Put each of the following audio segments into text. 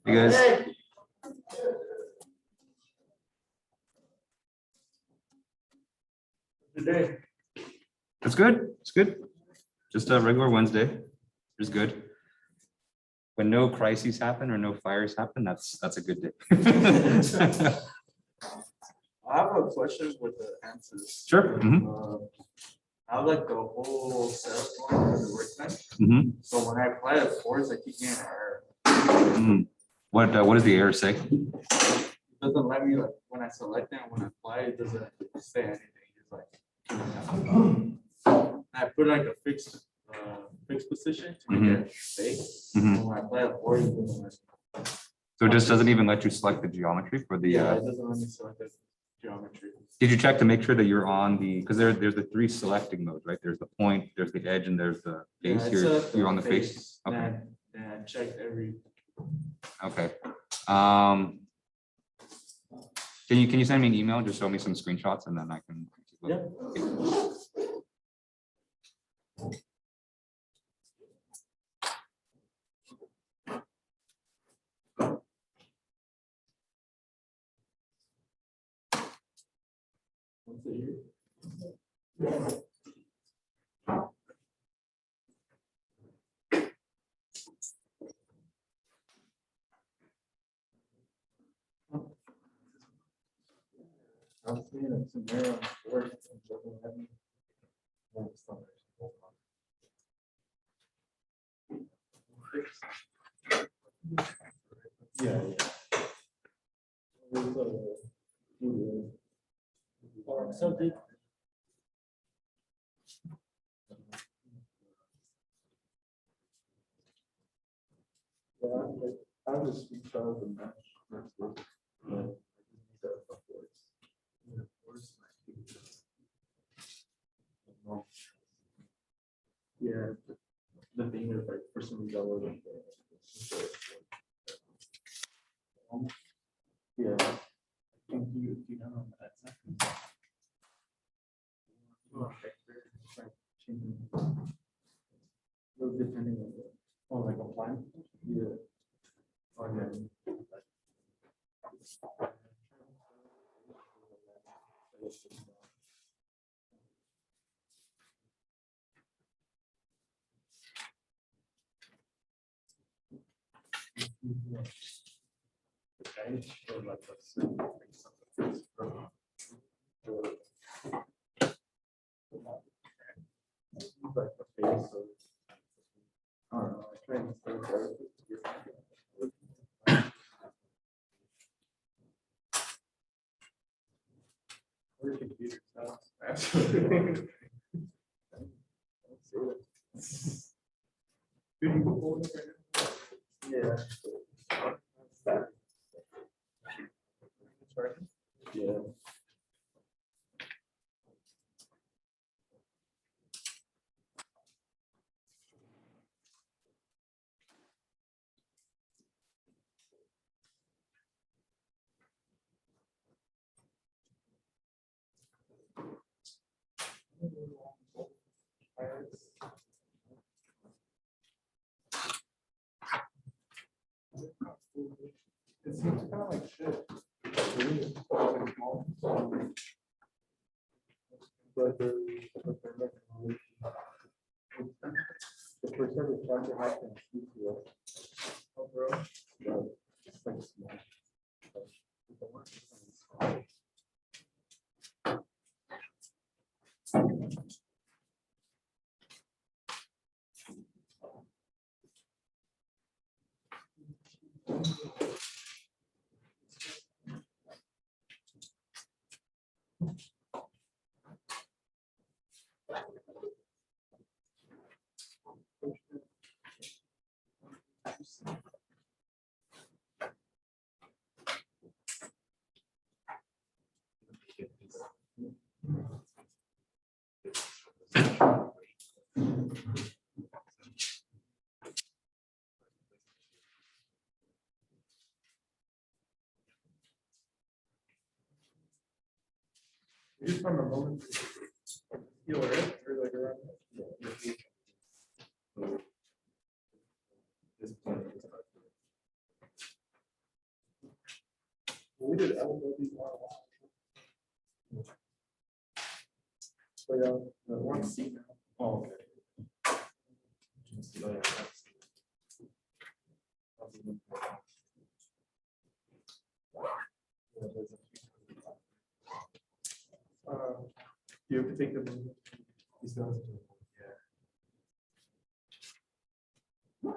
You guys. Today. It's good. It's good. Just a regular Wednesday. It's good. When no crises happen or no fires happen, that's a good day. I have a question with the answers. Sure. I have like the whole sales form for the workbench. So when I apply the force, I keep getting error. What does the error say? It doesn't let me, like, when I select it and when I apply it doesn't say anything. It's like I put like a fixed position to make it fake. When I apply a force, it doesn't let me. So it just doesn't even let you select the geometry for the. Yeah, it doesn't let me select the geometry. Did you check to make sure that you're on the, because there's the three selecting modes, right? There's the point, there's the edge, and there's the face. You're on the face. Okay. And I checked every. Okay. Can you send me an email? Just show me some screenshots and then I can. Yeah. I'm seeing a scenario on the board. Yeah. So deep. I was speak of the match. Yeah, the thing is like for some reason, yeah. Thank you. You know that second. Depending on the, oh, like a plan. Yeah. Oh, yeah. Yeah. Yeah. It seems kind of like shit. But they're the percentage charge I can see to it. Oh, bro. It's like small. Just from a moment, feel it or like around. did elbow a while. So yeah, we're on C now. Oh, okay. Oh, yeah, that's- you have to take them. He's not. Yeah.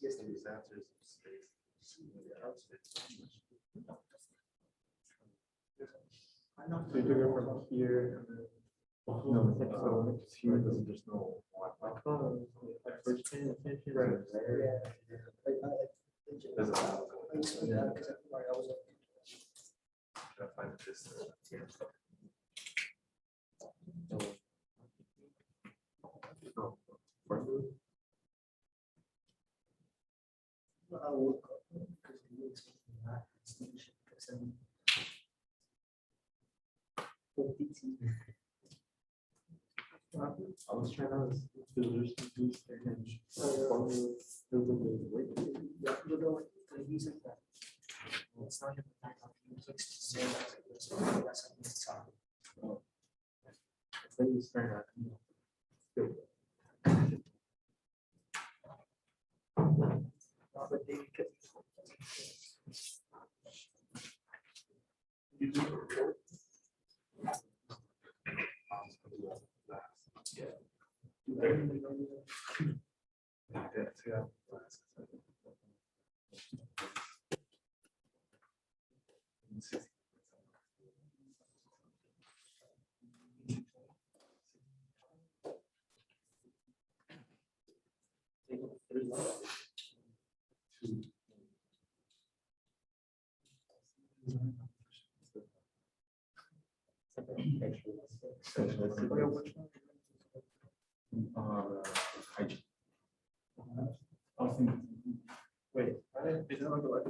Yes, these answers. So you took it from here. No, so here there's no. At first paying attention. Right. There's a lot. Yeah. Trying to find the distance. No, for- I was trying to there's these things. It's not even that Wait. All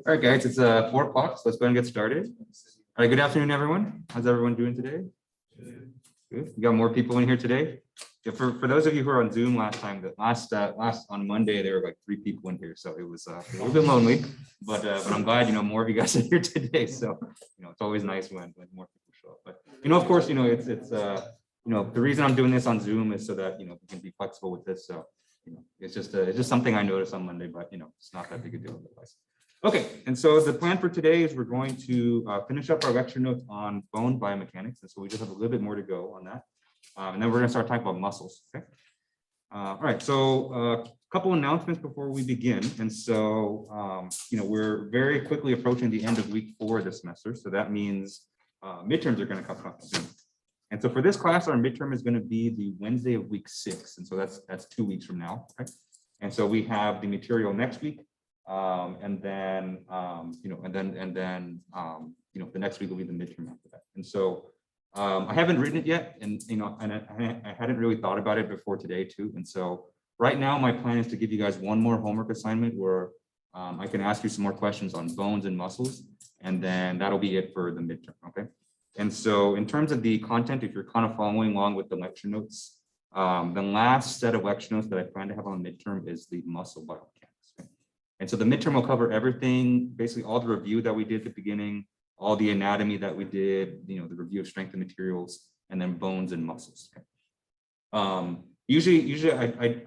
right, guys, it's 4 o'clock, so let's go ahead and get started. All right, good afternoon, everyone. How's everyone doing today? Good. You got more people in here today? Yeah, for those of you who were on Zoom last time, last on Monday, there were like 3 people in here, so it was a little bit lonely, but I'm glad, more of you guys are here today. So, it's always nice when more people show up. But, of course, it's the reason I'm doing this on Zoom is so that, we can be flexible with this. So, it's just something I noticed on Monday, but, it's not that big a deal otherwise. Okay, and so the plan for today is we're going to finish up our lecture notes on bone biomechanics, and so we just have a little bit more to go on that, and then we're going to start talking about muscles. Okay. All right, so a couple announcements before we begin, and so we're very quickly approaching the end of week 4 of the semester, so that means midterms are going to come up soon. And so for this class, our midterm is going to be the Wednesday of week 6, and so that's 2 weeks from now. Okay, and so we have the material next week. And then the next week will be the midterm after that. And so I haven't written it yet, and I hadn't really thought about it before today too. And so right now my plan is to give you guys one more homework assignment where I can ask you some more questions on bones and muscles, and then that'll be it for the midterm. Okay. And so in terms of the content, if you're kind of following along with the lecture notes, the last set of lecture notes that I plan to have on midterm is the muscle biomechanics. Okay? And so the midterm will cover everything, basically all the review that we did at the beginning, all the anatomy that we did, the review of strength and materials, and then bones and muscles. Okay? Usually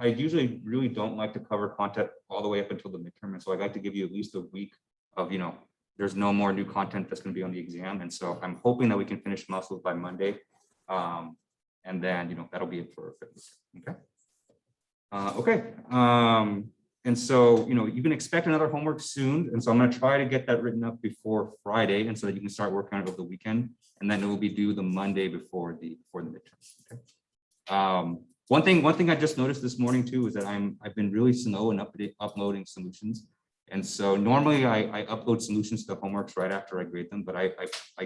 I usually really don't like to cover content all the way up until the midterm. And so I'd like to give you at least a week of, there's no more new content that's going to be on the exam. And so I'm hoping that we can finish muscles by Monday. And then, that'll be it for fitness. Okay. And so, you can expect another homework soon. And so I'm going to try to get that written up before Friday, and so that you can start working on it over the weekend. And then it will be due the Monday before the midterm. Okay. One thing I just noticed this morning too is that I've been really slow in uploading solutions. And so normally I upload solutions to the homeworks right after I grade them, but I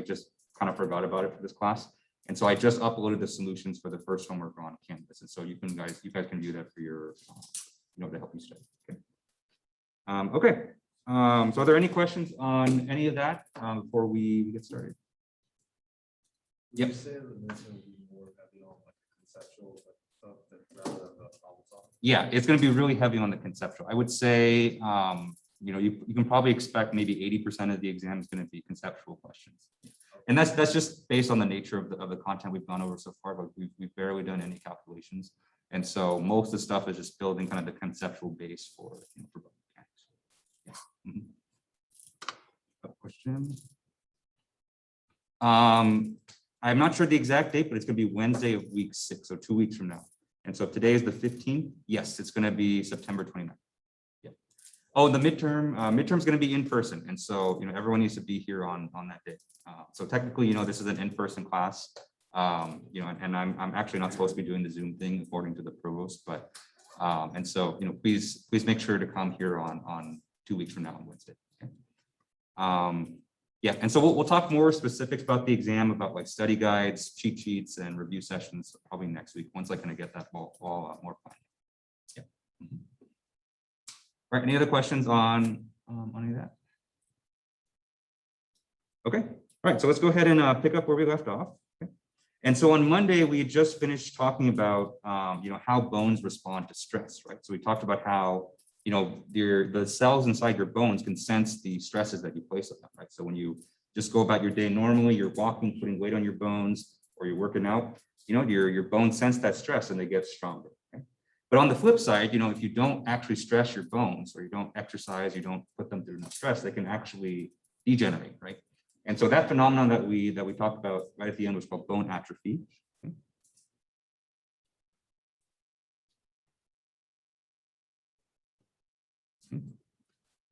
just kind of forgot about it for this class. And so I just uploaded the solutions for the first homework on Canvas. And so you guys can view that for your, to help you study. Okay. So are there any questions on any of that before we get started? Yep. You say the midterm will be more heavy on like conceptual stuff that Yeah, it's going to be really heavy on the conceptual. I would say, you know, you can probably expect maybe 80% of the exam is going to be conceptual questions. And that's just based on the nature of the content we've gone over so far, but we've barely done any calculations. And so most of the stuff is just building kind of the conceptual base for, you know, for biomechanics. Yeah. Question. I'm not sure the exact date, but it's going to be Wednesday of week 6, so 2 weeks from now. And so if today is the 15th, yes, it's going to be September 29th. Yeah. Oh, the midterm is going to be in person. And so, you know, everyone needs to be here on that day. So technically, you know, this is an in-person class, you know, and I'm actually not supposed to be doing the Zoom thing according to the provost, but, and so, you know, please make sure to come here on 2 weeks from now on Wednesday. Okay? Yeah, and so we'll talk more specifics about the exam, about like study guides, cheat sheets, and review sessions probably next week, once I kind of get that all more planned. Yeah. All right, any other questions on any of that? Okay, all right, so let's go ahead and pick up where we left off. Okay. And so on Monday, we had just finished talking about you know, how bones respond to stress, right? So we talked about how, you know, the cells inside your bones can sense the stresses that you place on them, right? So when you just go about your day normally, you're walking, putting weight on your bones, or you're working out, you know, your bones sense that stress and they get stronger. Okay? But on the flip side, you know, if you don't actually stress your bones, or you don't exercise, you don't put them through enough stress, they can actually degenerate, right? And so that phenomenon that we talked about right at the end was called bone atrophy.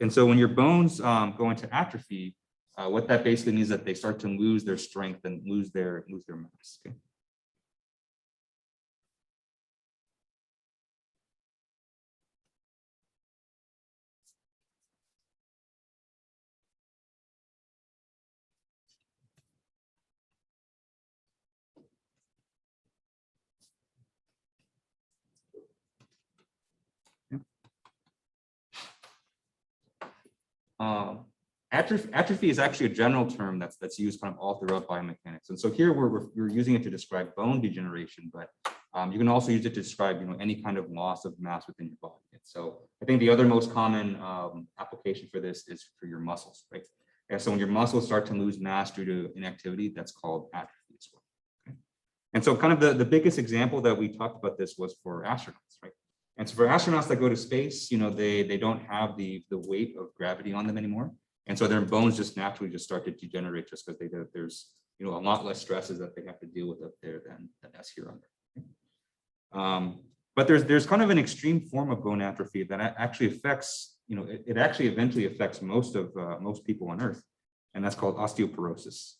And so when your bones go into atrophy, what that basically means is that they start to lose their strength and lose their mass. Okay? Atrophy is actually a general term that's used kind of all throughout biomechanics. And so here we're using it to describe bone degeneration, but you can also use it to describe, you know, any kind of loss of mass within your body. And so I think the other most common application for this is for your muscles, right? And so when your muscles start to lose mass due to inactivity, that's called atrophy as well. Okay? And so kind of the biggest example that we talked about this was for astronauts, right? And so for astronauts that go to space, you know, they don't have the weight of gravity on them anymore. And so their bones just naturally just start to degenerate just because there's, you know, a lot less stresses that they have to deal with up there than us here on Earth. But there's kind of an extreme form of bone atrophy that actually affects, you know, it actually eventually affects most people on Earth. And that's called osteoporosis.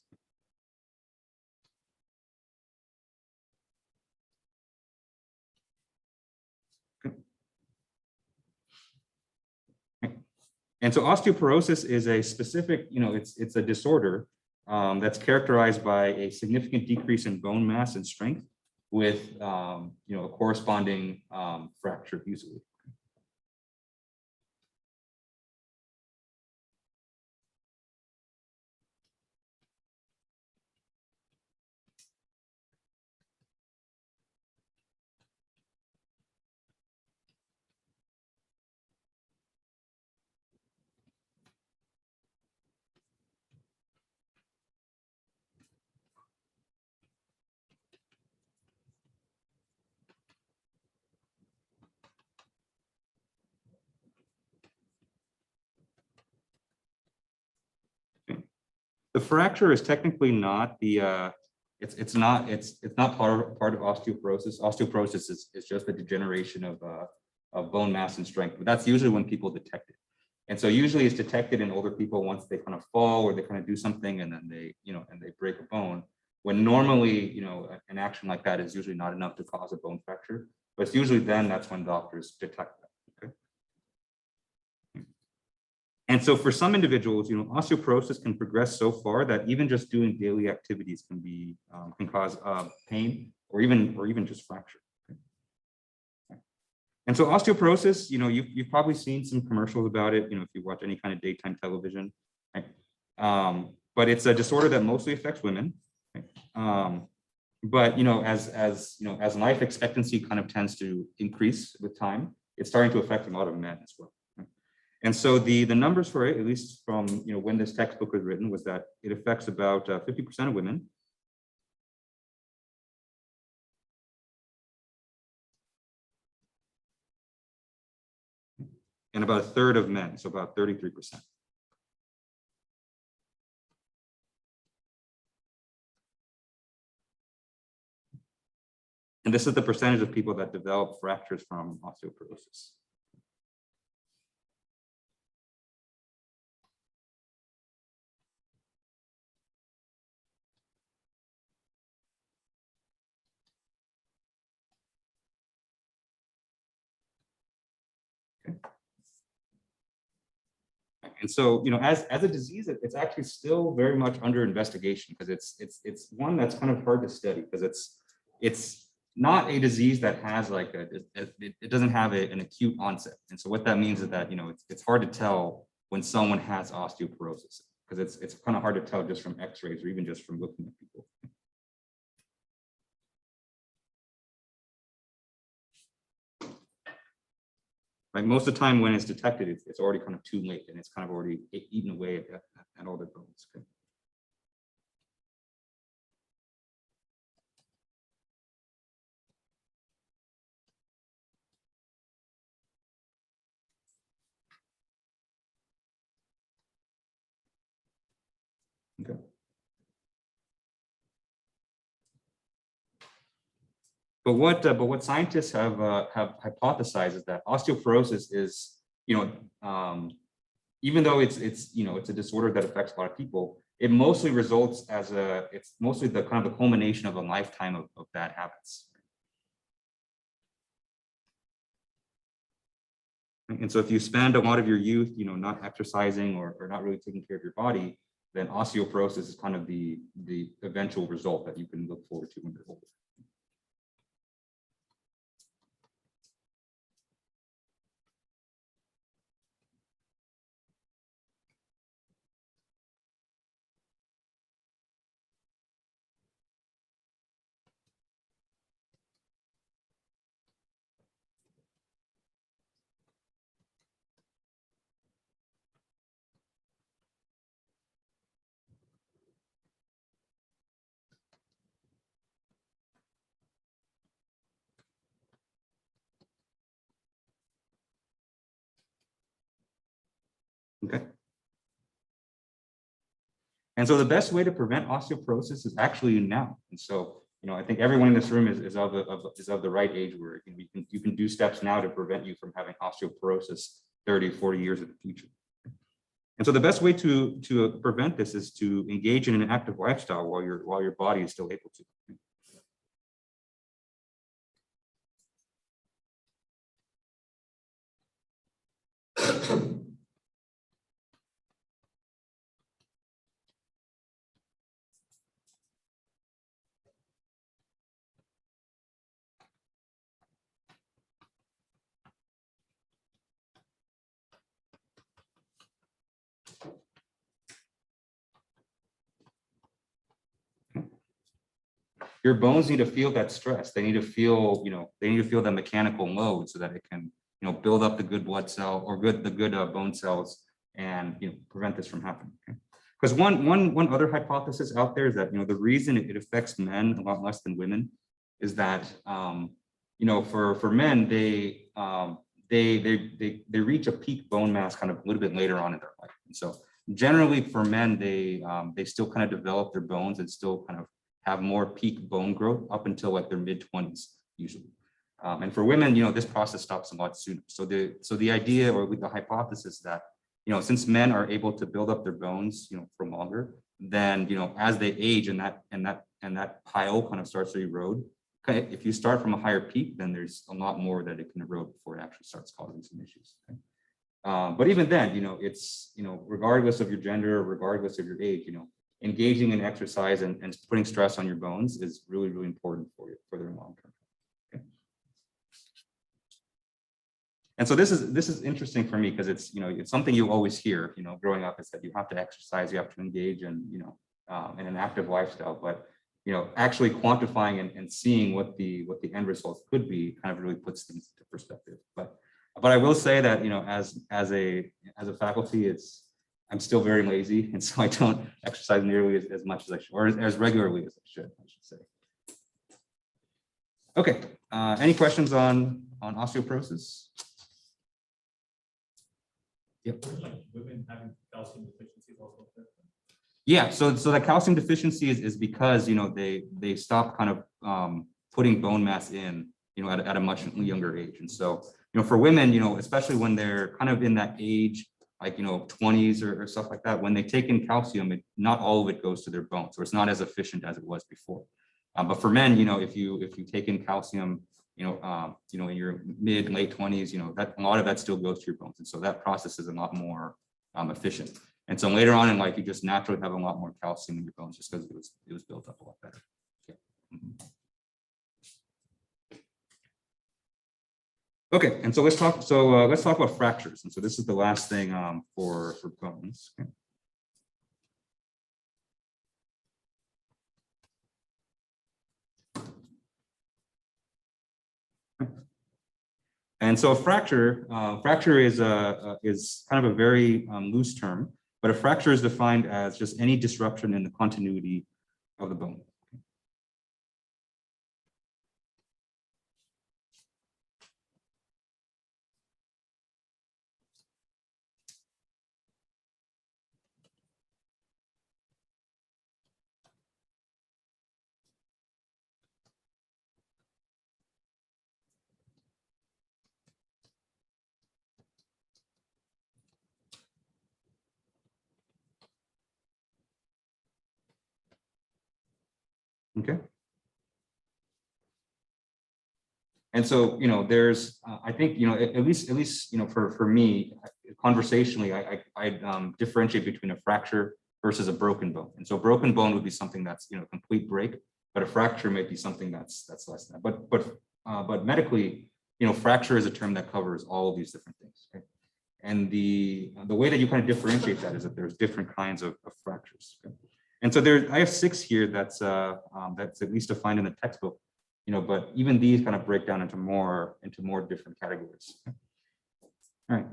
And so osteoporosis is a specific, you know, it's a disorder that's characterized by a significant decrease in bone mass and strength with, you know, a corresponding fracture usually. The fracture is technically not the it's not part of osteoporosis. Osteoporosis is just the degeneration of bone mass and strength, but that's usually when people detect it. And so usually it's detected in older people once they kind of fall or they kind of do something and then they, you know, and they break a bone. When normally, you know, an action like that is usually not enough to cause a bone fracture, but it's usually then that's when doctors detect that. Okay. And so for some individuals, you know, osteoporosis can progress so far that even just doing daily activities can cause pain or even just fracture. Okay. And so osteoporosis, you know, you've probably seen some commercials about it, you know, if you watch any kind of daytime television. Right? But it's a disorder that mostly affects women. Right? But as life expectancy kind of tends to increase with time, it's starting to affect a lot of men as well. And so the numbers for it, at least from when this textbook was written, was that it affects about 50% of women. And about a third of men, so about 33%. And this is the percentage of people that develop fractures from osteoporosis. Okay. And so, as a disease, it's actually still very much under investigation because it's one that's kind of hard to study because it's not a disease that has like it doesn't have an acute onset. And so what that means is that, it's hard to tell when someone has osteoporosis because it's kind of hard to tell just from x-rays or even just from looking at people. Like most of the time when it's detected, it's already kind of too late and it's kind of already eaten away at all the bones. Okay. Okay. But what scientists have hypothesized is that osteoporosis is, even though it's a disorder that affects a lot of people, it mostly results it's mostly the kind of the culmination of a lifetime of bad habits. And so if you spend a lot of your youth, not exercising or not really taking care of your body, then osteoporosis is kind of the eventual result that you can look forward to when you're older. Okay. And so the best way to prevent osteoporosis is actually now. And so, I think everyone in this room is of the right age where you can do steps now to prevent you from having osteoporosis 30, 40 years in the future. And so the best way to prevent this is to engage in an active lifestyle while your body is still able to. Your bones need to feel that stress. They need to feel, the mechanical load so that it can, build up the good blood cell or the good bone cells and, prevent this from happening. Okay? Because one other hypothesis out there is that, the reason it affects men a lot less than women is that, for men, they reach a peak bone mass kind of a little bit later on in their life. And so generally for men, they still kind of develop their bones and still kind of have more peak bone growth up until like their mid-20s usually. And for women, this process stops a lot sooner. So the idea or the hypothesis that, since men are able to build up their bones, for longer, then, as they age and that pile kind of starts to erode, okay, if you start from a higher peak, then there's a lot more that it can erode before it actually starts causing some issues. Okay? But even then, it's, regardless of your gender, regardless of your age, engaging in exercise and putting stress on your bones is really, really important for you for their long term. Okay. And so this is interesting for me because it's, it's something you always hear, growing up is that you have to exercise, you have to engage in, in an active lifestyle. But actually quantifying and seeing what the end results could be kind of really puts things into perspective. But I will say that, as a faculty, I'm still very lazy, and so I don't exercise nearly as much as I should, or as regularly as I should say. Okay, any questions on osteoporosis? Yep. Women having calcium deficiencies also. Yeah, so the calcium deficiency is because they stop kind of putting bone mass in at a much younger age, and so for women, especially when they're kind of in that age, like 20s or stuff like that, when they take in calcium, not all of it goes to their bones, so it's not as efficient as it was before. But for men, if you take in calcium, in your late 20s, that a lot of that still goes to your bones, and so that process is a lot more efficient. And so later on in life, you just naturally have a lot more calcium in your bones just because it was built up a lot better. Yeah. Okay, and so let's talk about fractures. And so this is the last thing for bones. Okay. And so a fracture is kind of a very loose term, but a fracture is defined as just any disruption in the continuity of the bone. Okay. And so, there's, I think, at least, for me, conversationally, I differentiate between a fracture versus a broken bone. And so broken bone would be something that's, complete break, but a fracture may be something that's less than that. But medically, fracture is a term that covers all of these different things. Okay? And the way that you kind of differentiate that is that there's different kinds of fractures. Okay? And so I have 6 here that's at least defined in the textbook. But even these kind of break down into more different categories. Okay? All right.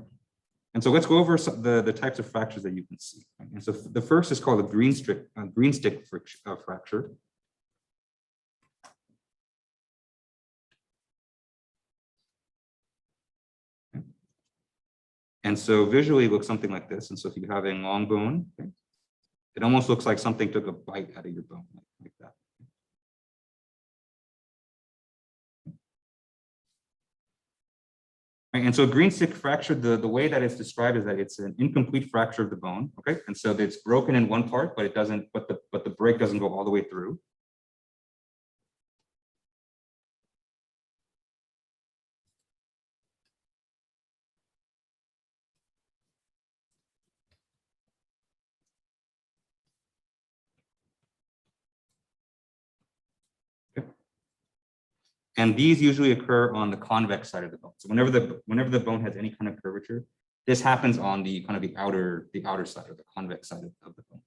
And so let's go over the types of fractures that you can see. And so the first is called a green stick fracture. Okay. And so visually it looks something like this. And so if you have a long bone, okay, it almost looks like something took a bite out of your bone, like that. Right, and so a green stick fracture, the way that it's described is that it's an incomplete fracture of the bone. Okay, and so it's broken in one part, but it doesn't. But the break doesn't go all the way through. Okay. And these usually occur on the convex side of the bone. So whenever the bone has any kind of curvature, this happens on the kind of the outer side or the convex side of the bone.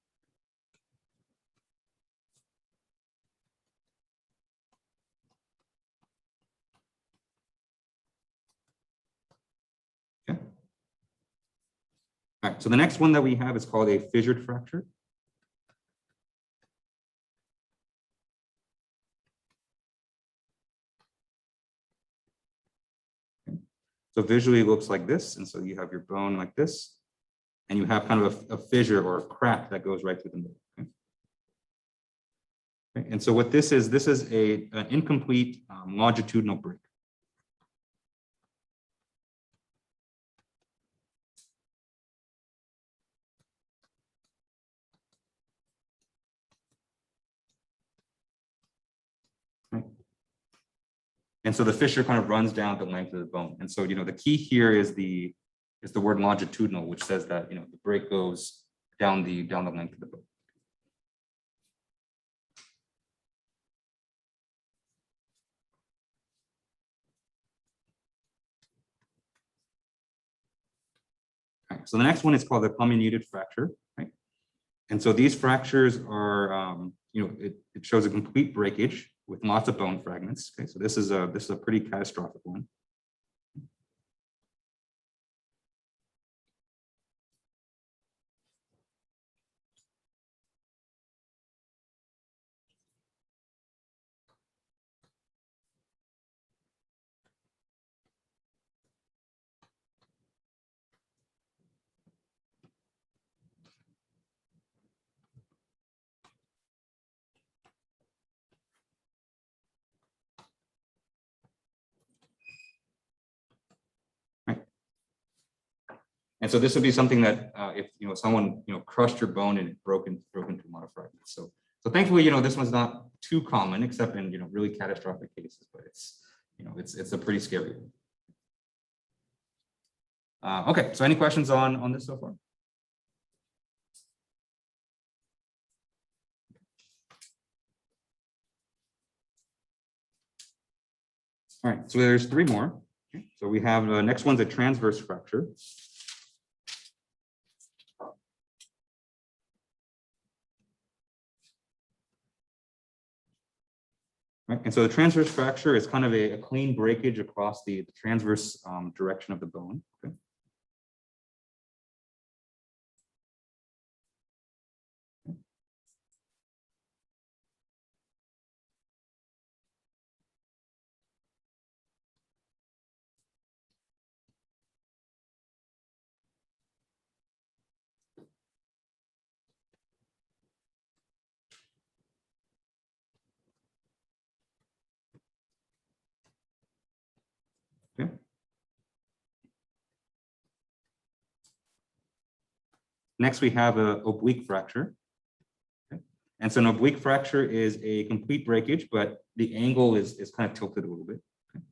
Okay. All right. So the next one that we have is called a fissured fracture. So visually it looks like this. And so you have your bone like this, and you have kind of a fissure or a crack that goes right through the middle. Okay? Okay. And so what this is an incomplete longitudinal break. Okay. And so the fissure kind of runs down the length of the bone. And so, the key here is the word longitudinal, which says that, the break goes down the length of the bone. Right, so the next one is called a comminuted fracture. Right? And so these fractures are it shows a complete breakage with lots of bone fragments. Okay, so this is a pretty catastrophic one. And so this would be something that if someone crushed your bone and it broke into a lot of fragments. So thankfully this one's not too common except in really catastrophic cases, but it's a pretty scary one. Okay, so any questions on this so far? All right, so there's 3 more. Okay, so we have next one's a transverse fracture. Right, and so the transverse fracture is kind of a clean breakage across the transverse direction of the bone. Okay. Okay. Next, we have an oblique fracture. Okay. And so an oblique fracture is a complete breakage, but the angle is kind of tilted a little bit. Okay.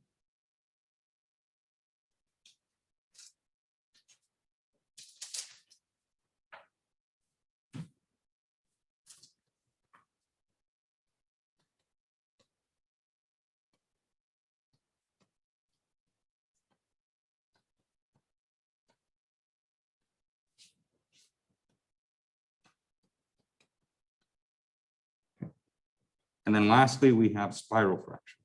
And then lastly, we have spiral fracture.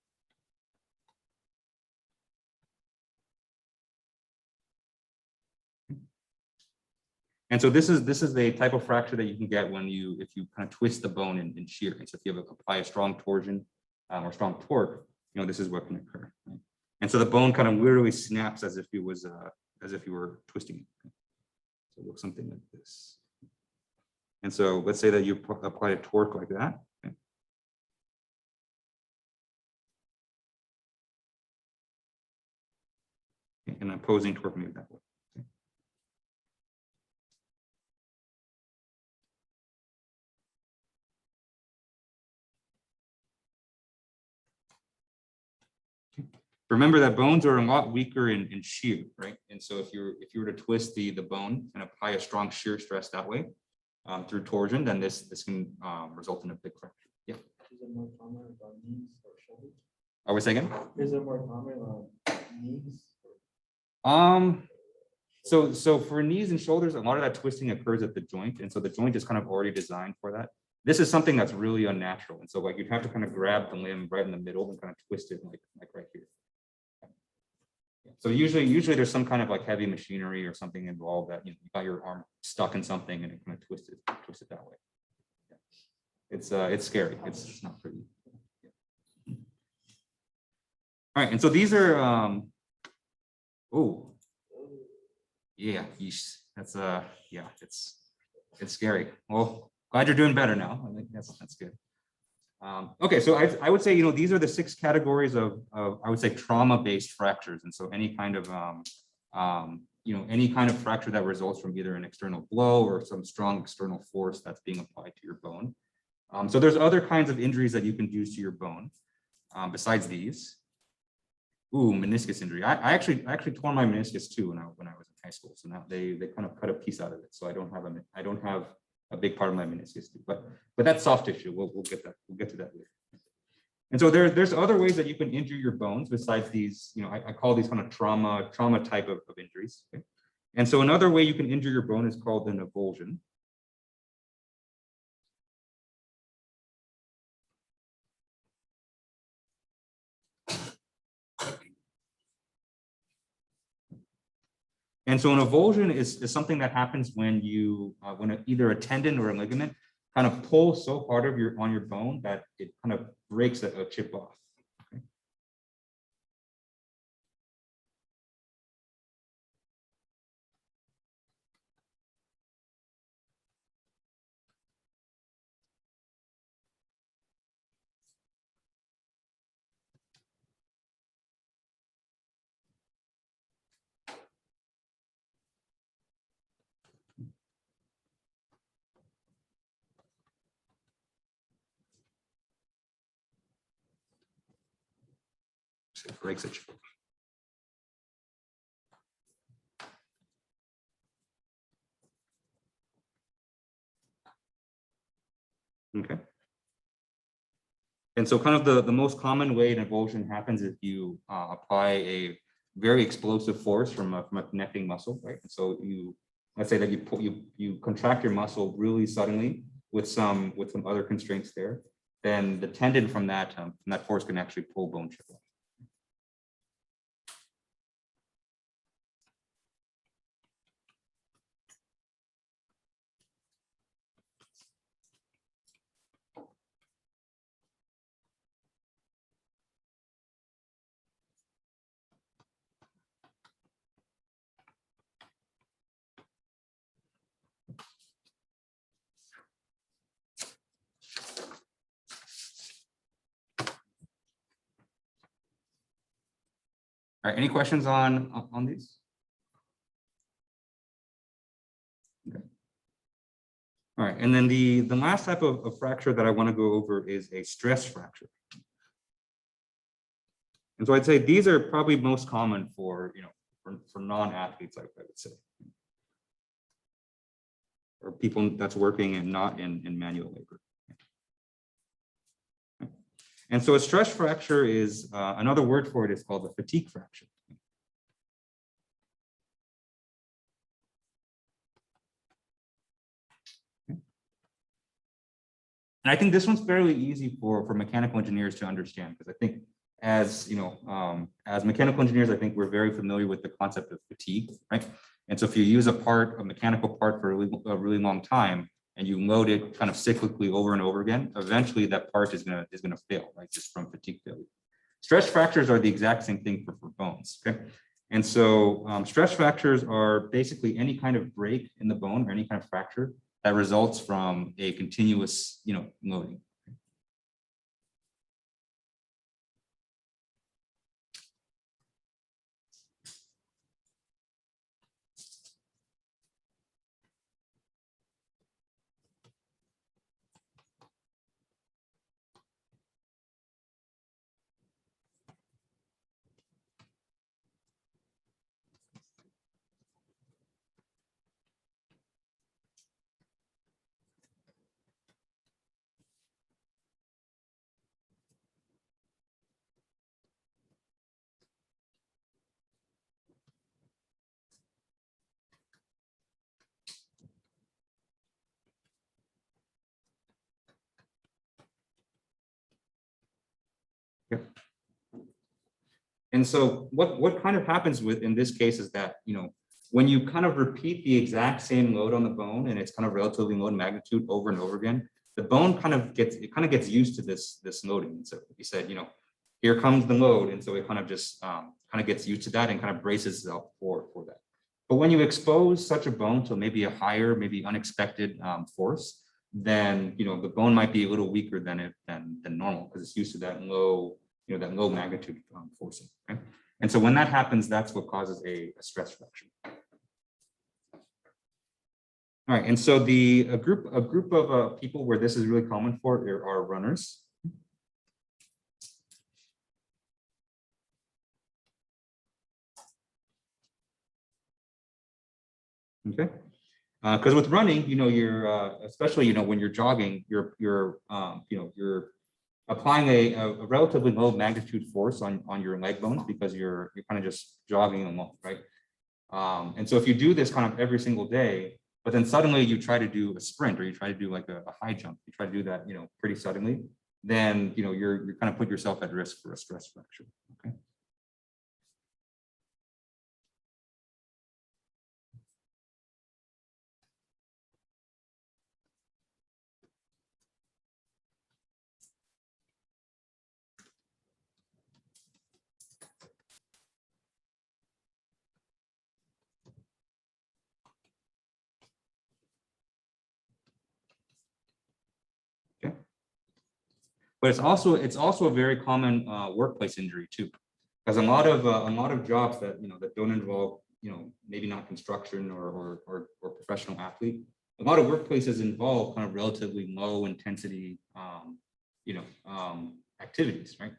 And so this is the type of fracture that you can get if you kind of twist the bone in shear. And so if you apply a strong torsion or strong torque, this is what can occur. Right? And so the bone kind of literally snaps as if you were twisting it. So it looks something like this. And so let's say that you apply a torque like that. Okay. And opposing torque maybe that way. Remember that bones are a lot weaker in shear, right? And so if you were to twist the bone and apply a strong shear stress that way through torsion, then this can result in a big fracture. Yeah. Is it more common about knees or shoulders? Are we saying? Is it more common on knees? So for knees and shoulders, a lot of that twisting occurs at the joint, and so the joint is kind of already designed for that. This is something that's really unnatural, and so like you'd have to kind of grab the limb right in the middle and kind of twist it like right here. So usually there's some kind of like heavy machinery or something involved that you got your arm stuck in something and it kind of twisted that way. Yeah. It's scary. It's not pretty. Yeah. All right, and so these are oh yeah, yeesh. That's yeah, it's scary. Well, glad you're doing better now. I think that's good. Okay, so I would say these are the 6 categories of I would say trauma-based fractures, and so any kind of any kind of fracture that results from either an external blow or some strong external force that's being applied to your bone. So there's other kinds of injuries that you can do to your bone besides these. Ooh, meniscus injury. I actually tore my meniscus too when I was in high school. So now they kind of cut a piece out of it. So I don't have a big part of my meniscus too. But that's soft tissue. We'll get to that later. And so there's other ways that you can injure your bones besides these. I call these kind of trauma type of injuries. Okay? And so another way you can injure your bone is called an avulsion. And so an avulsion is something that happens when you when either a tendon or a ligament kind of pull so hard on your bone that it kind of breaks a chip off. Okay. So it breaks a chip. Okay. And so kind of the most common way an avulsion happens is you apply a very explosive force from a connecting muscle, right? And so let's say that you contract your muscle really suddenly with some other constraints there, then the tendon from that force can actually pull bone chip off. All right, any questions on these? Okay. All right, and then the last type of fracture that I want to go over is a stress fracture. And so I'd say these are probably most common for for non-athletes, I would say, or people that's working and not in manual labor. And so a stress fracture is another word for it is called a fatigue fracture. And I think this one's fairly easy for mechanical engineers to understand, because I think as as mechanical engineers, I think we're very familiar with the concept of fatigue, right? And so if you use a mechanical part for a really long time, and you load it kind of cyclically over and over again, eventually that part is gonna fail, right? Just from fatigue failure. Stress fractures are the exact same thing for bones, okay? And so stress fractures are basically any kind of break in the bone or any kind of fracture that results from a continuous, loading. Yep. And so what kind of happens in this case is that, when you kind of repeat the exact same load on the bone and it's kind of relatively low in magnitude over and over again, the bone kind of gets used to this loading. And so you said, here comes the load. And so it kind of just kind of gets used to that and kind of braces itself for that. But when you expose such a bone to maybe a higher, maybe unexpected force, then the bone might be a little weaker than normal, because it's used to that low magnitude forcing. Okay? And so when that happens, that's what causes a stress fracture. All right, and so a group of people where this is really common for are runners. Okay, because with running, you're especially when you're jogging, you're applying a relatively low magnitude force on your leg bones, because you're kind of just jogging along, right? And so if you do this kind of every single day, but then suddenly you try to do a sprint, or you try to do like a high jump, you try to do that, pretty suddenly, then you're kind of put yourself at risk for a stress fracture. Okay. But it's also a very common workplace injury too, because a lot of jobs that that don't involve maybe not construction or professional athlete. A lot of workplaces involve kind of relatively low intensity activities, right?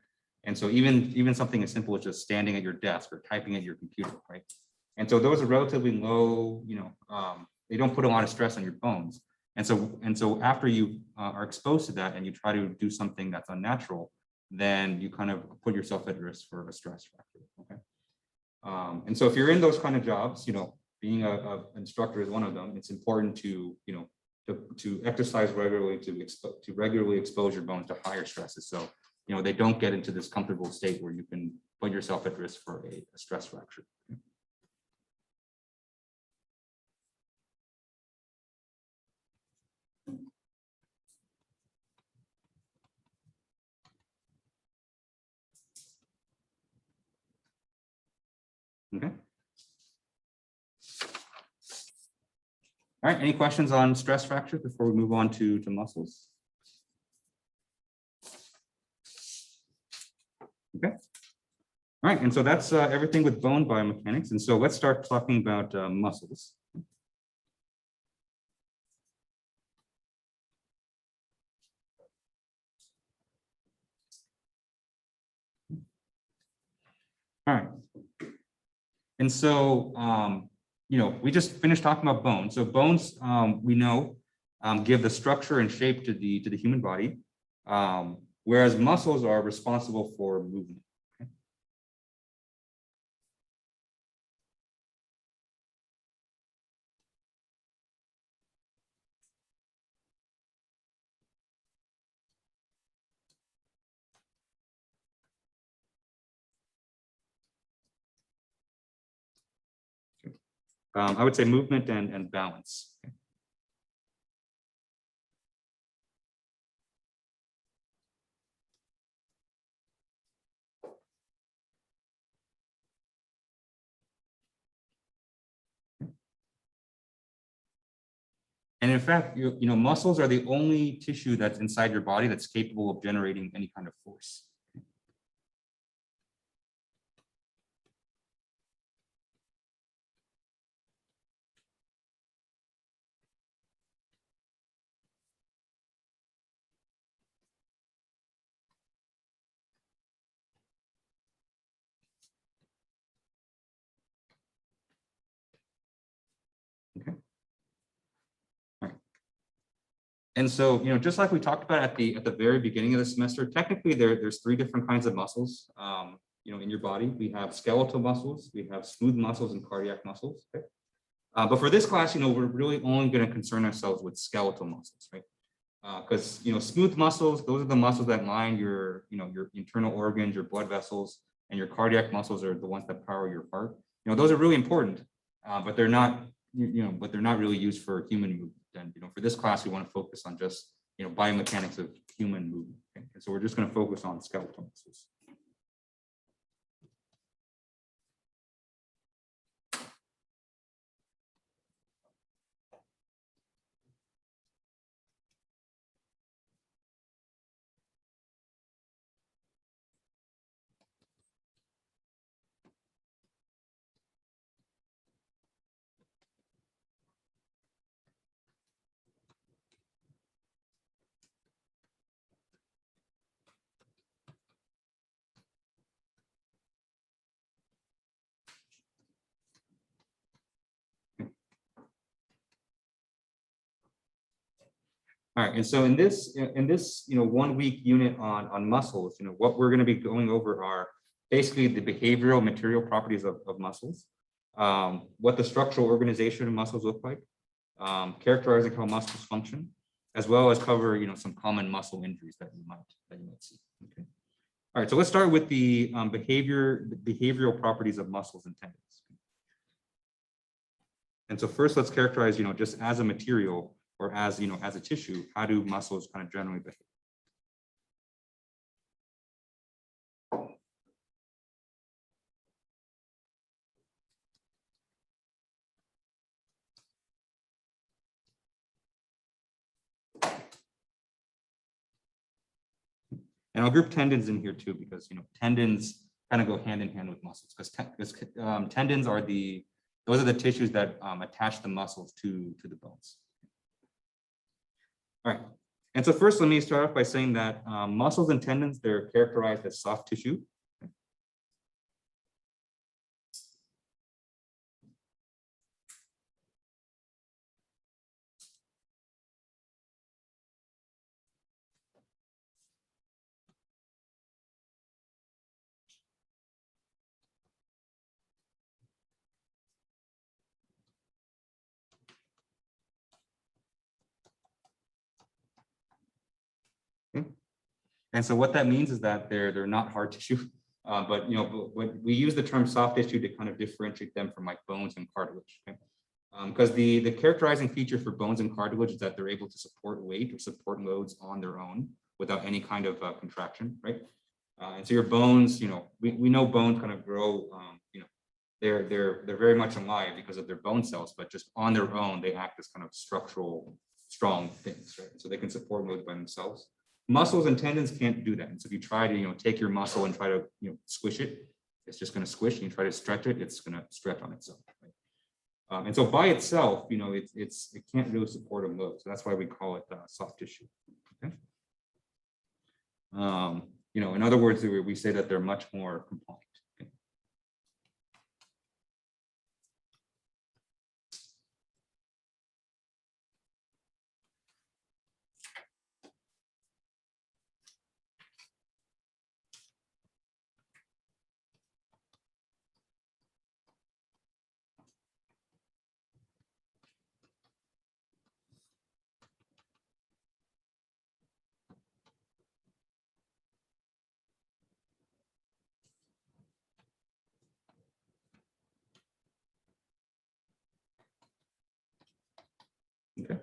And so even something as simple as just standing at your desk or typing at your computer, right? And so those are relatively low, they don't put a lot of stress on your bones. And so after you are exposed to that and you try to do something that's unnatural, then you kind of put yourself at risk for a stress fracture. Okay. And so if you're in those kind of jobs, being an instructor is one of them. It's important to to exercise regularly, to regularly expose your bones to higher stresses, so they don't get into this comfortable state where you can put yourself at risk for a stress fracture. Okay. All right, any questions on stress fracture before we move on to muscles? Okay. All right, and so that's everything with bone biomechanics. And so let's start talking about muscles. All right. And so, we just finished talking about bones. So bones, we know, give the structure and shape to the human body, whereas muscles are responsible for movement. Okay. I would say movement and balance. Okay. And in fact, muscles are the only tissue that's inside your body that's capable of generating any kind of force. Okay. All right. And so, just like we talked about at the very beginning of the semester, technically there's three different kinds of muscles. In your body, we have skeletal muscles, we have smooth muscles, and cardiac muscles. Okay? But for this class, we're really only going to concern ourselves with skeletal muscles, right? Because smooth muscles, those are the muscles that line your internal organs, your blood vessels, and your cardiac muscles are the ones that power your heart. Those are really important, but they're not really used for human movement. And for this class, we want to focus on just biomechanics of human movement. Okay? And so we're just going to focus on skeletal muscles. All right, and so in this 1 week unit on muscles, what we're going to be going over are basically the behavioral material properties of muscles, what the structural organization of muscles look like, characterizing how muscles function, as well as cover some common muscle injuries that you might see. Okay. All right, so let's start with the behavioral properties of muscles and tendons. And so first, let's characterize just as a material, or as as a tissue, how do muscles kind of generally behave? And I'll group tendons in here too, because tendons kind of go hand in hand with muscles, because tendons are those are the tissues that attach the muscles to the bones. All right. And so first, let me start off by saying that muscles and tendons, they're characterized as soft tissue. Okay. And so what that means is that they're not hard tissue, but when we use the term soft tissue to kind of differentiate them from like bones and cartilage. Okay? Because the characterizing feature for bones and cartilage is that they're able to support weight or support loads on their own without any kind of contraction, right? And so your bones, we know bones kind of grow, they're very much alive because of their bone cells, but just on their own, they act as kind of structural, strong things, right? So they can support loads by themselves. Muscles and tendons can't do that. And so if you try to, take your muscle and try to, squish it, it's just going to squish. And you try to stretch it, it's going to stretch on itself. Right? And so by itself, it can't really support a load. So that's why we call it soft tissue. Okay. In other words, we say that they're much more compliant. Okay. Okay.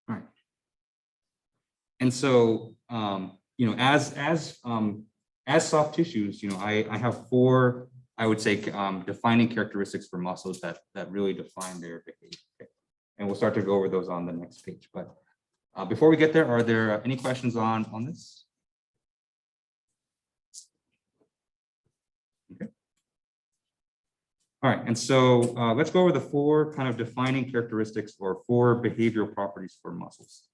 All right. And so, as soft tissues, I have four, I would say, defining characteristics for muscles that really define their behavior. Okay. And we'll start to go over those on the next page. But before we get there, are there any questions on this? Okay. All right, and so let's go over the four kind of defining characteristics or four behavioral properties for muscles.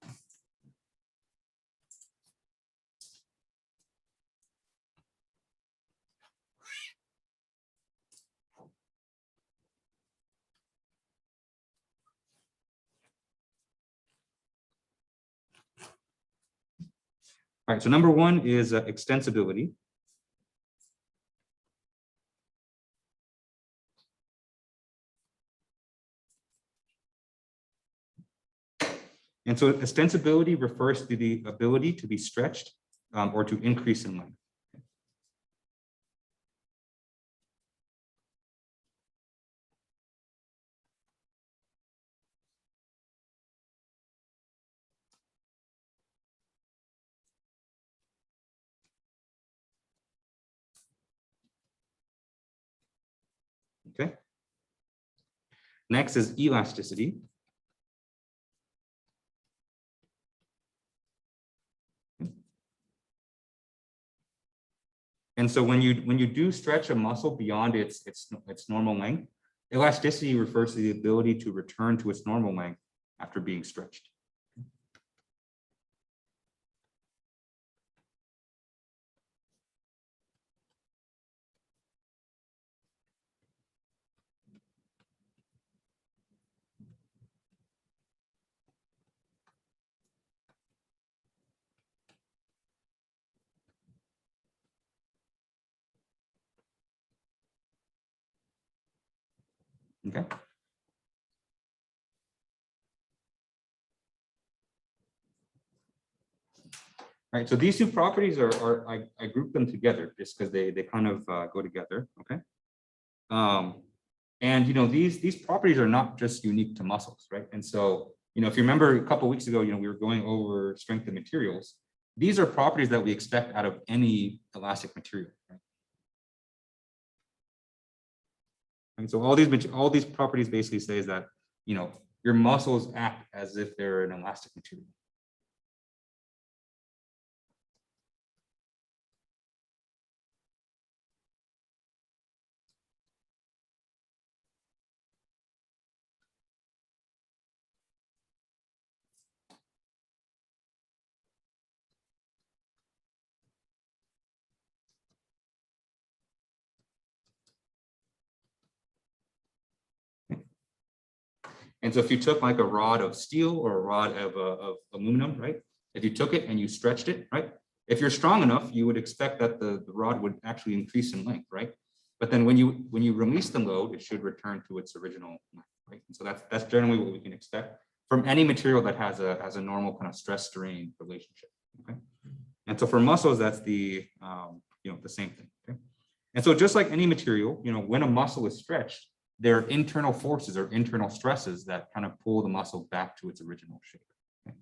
All right, so number one is extensibility. And so extensibility refers to the ability to be stretched or to increase in length. Okay. Next is elasticity. And so when you do stretch a muscle beyond its normal length, elasticity refers to the ability to return to its normal length after being stretched. Okay. All right, so these two properties I group them together just because they kind of go together. Okay. And these properties are not just unique to muscles, right? And so if you remember a couple of weeks ago, we were going over strength of materials. These are properties that we expect out of any elastic material. Right? And so all these properties basically say is that your muscles act as if they're an elastic material. And so if you took like a rod of steel or a rod of aluminum, right? If you took it and you stretched it, right? If you're strong enough, you would expect that the rod would actually increase in length, right? But then when you release the load, it should return to its original length, right? And so that's generally what we can expect from any material that has a normal kind of stress strain relationship. Okay. And so for muscles, that's the the same thing. Okay. And so just like any material, when a muscle is stretched, there are internal forces or internal stresses that kind of pull the muscle back to its original shape. Okay.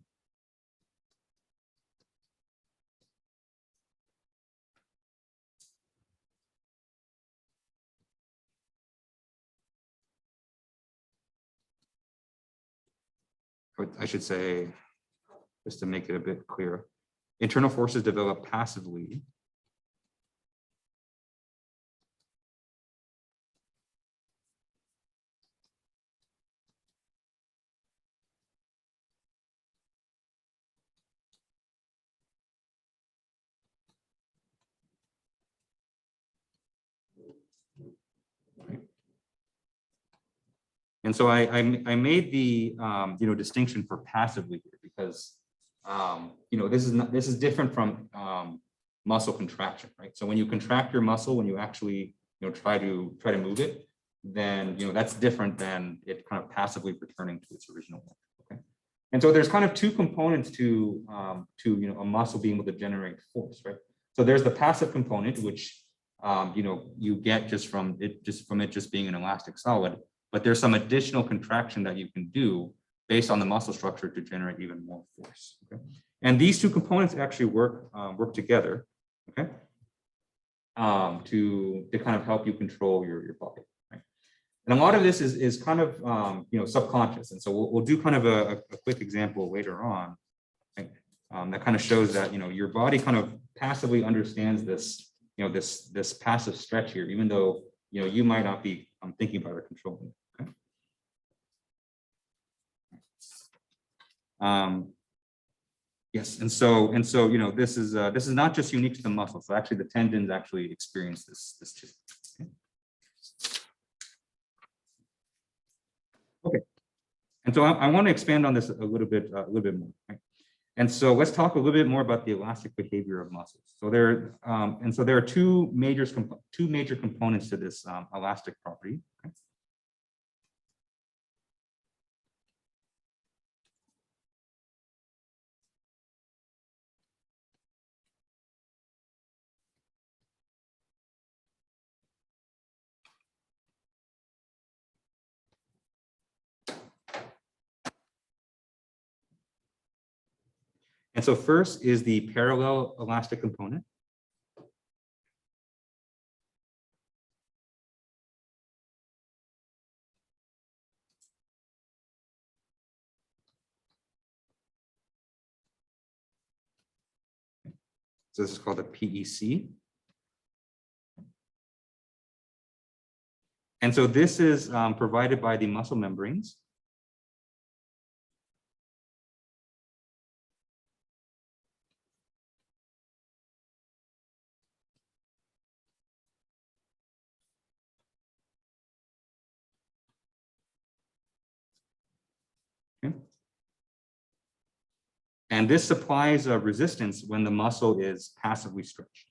I should say, just to make it a bit clearer, internal forces develop passively. And so I made the distinction for passively here because this is different from muscle contraction, right? So when you contract your muscle, when you actually try to move it, then that's different than it kind of passively returning to its original length. Okay, and so there's kind of two components to a muscle being able to generate force, right? So there's the passive component, which you get just from it being an elastic solid. But there's some additional contraction that you can do based on the muscle structure to generate even more force. Okay? And these two components actually work together, okay, to kind of help you control your body. Right? And a lot of this is kind of subconscious, and so we'll do kind of a quick example later on, right? That kind of shows that your body kind of passively understands this this passive stretch here, even though you might not be thinking about or controlling it. Okay. Yes, and so this is not just unique to the muscle. So actually, the tendons actually experience this too. Okay. And so I want to expand on this a little bit more. Right? And so let's talk a little bit more about the elastic behavior of muscles. So there are two major components to this elastic property. Okay? And so first is the parallel elastic component. So this is called the PEC. And so this is provided by the muscle membranes. Okay. And this supplies a resistance when the muscle is passively stretched.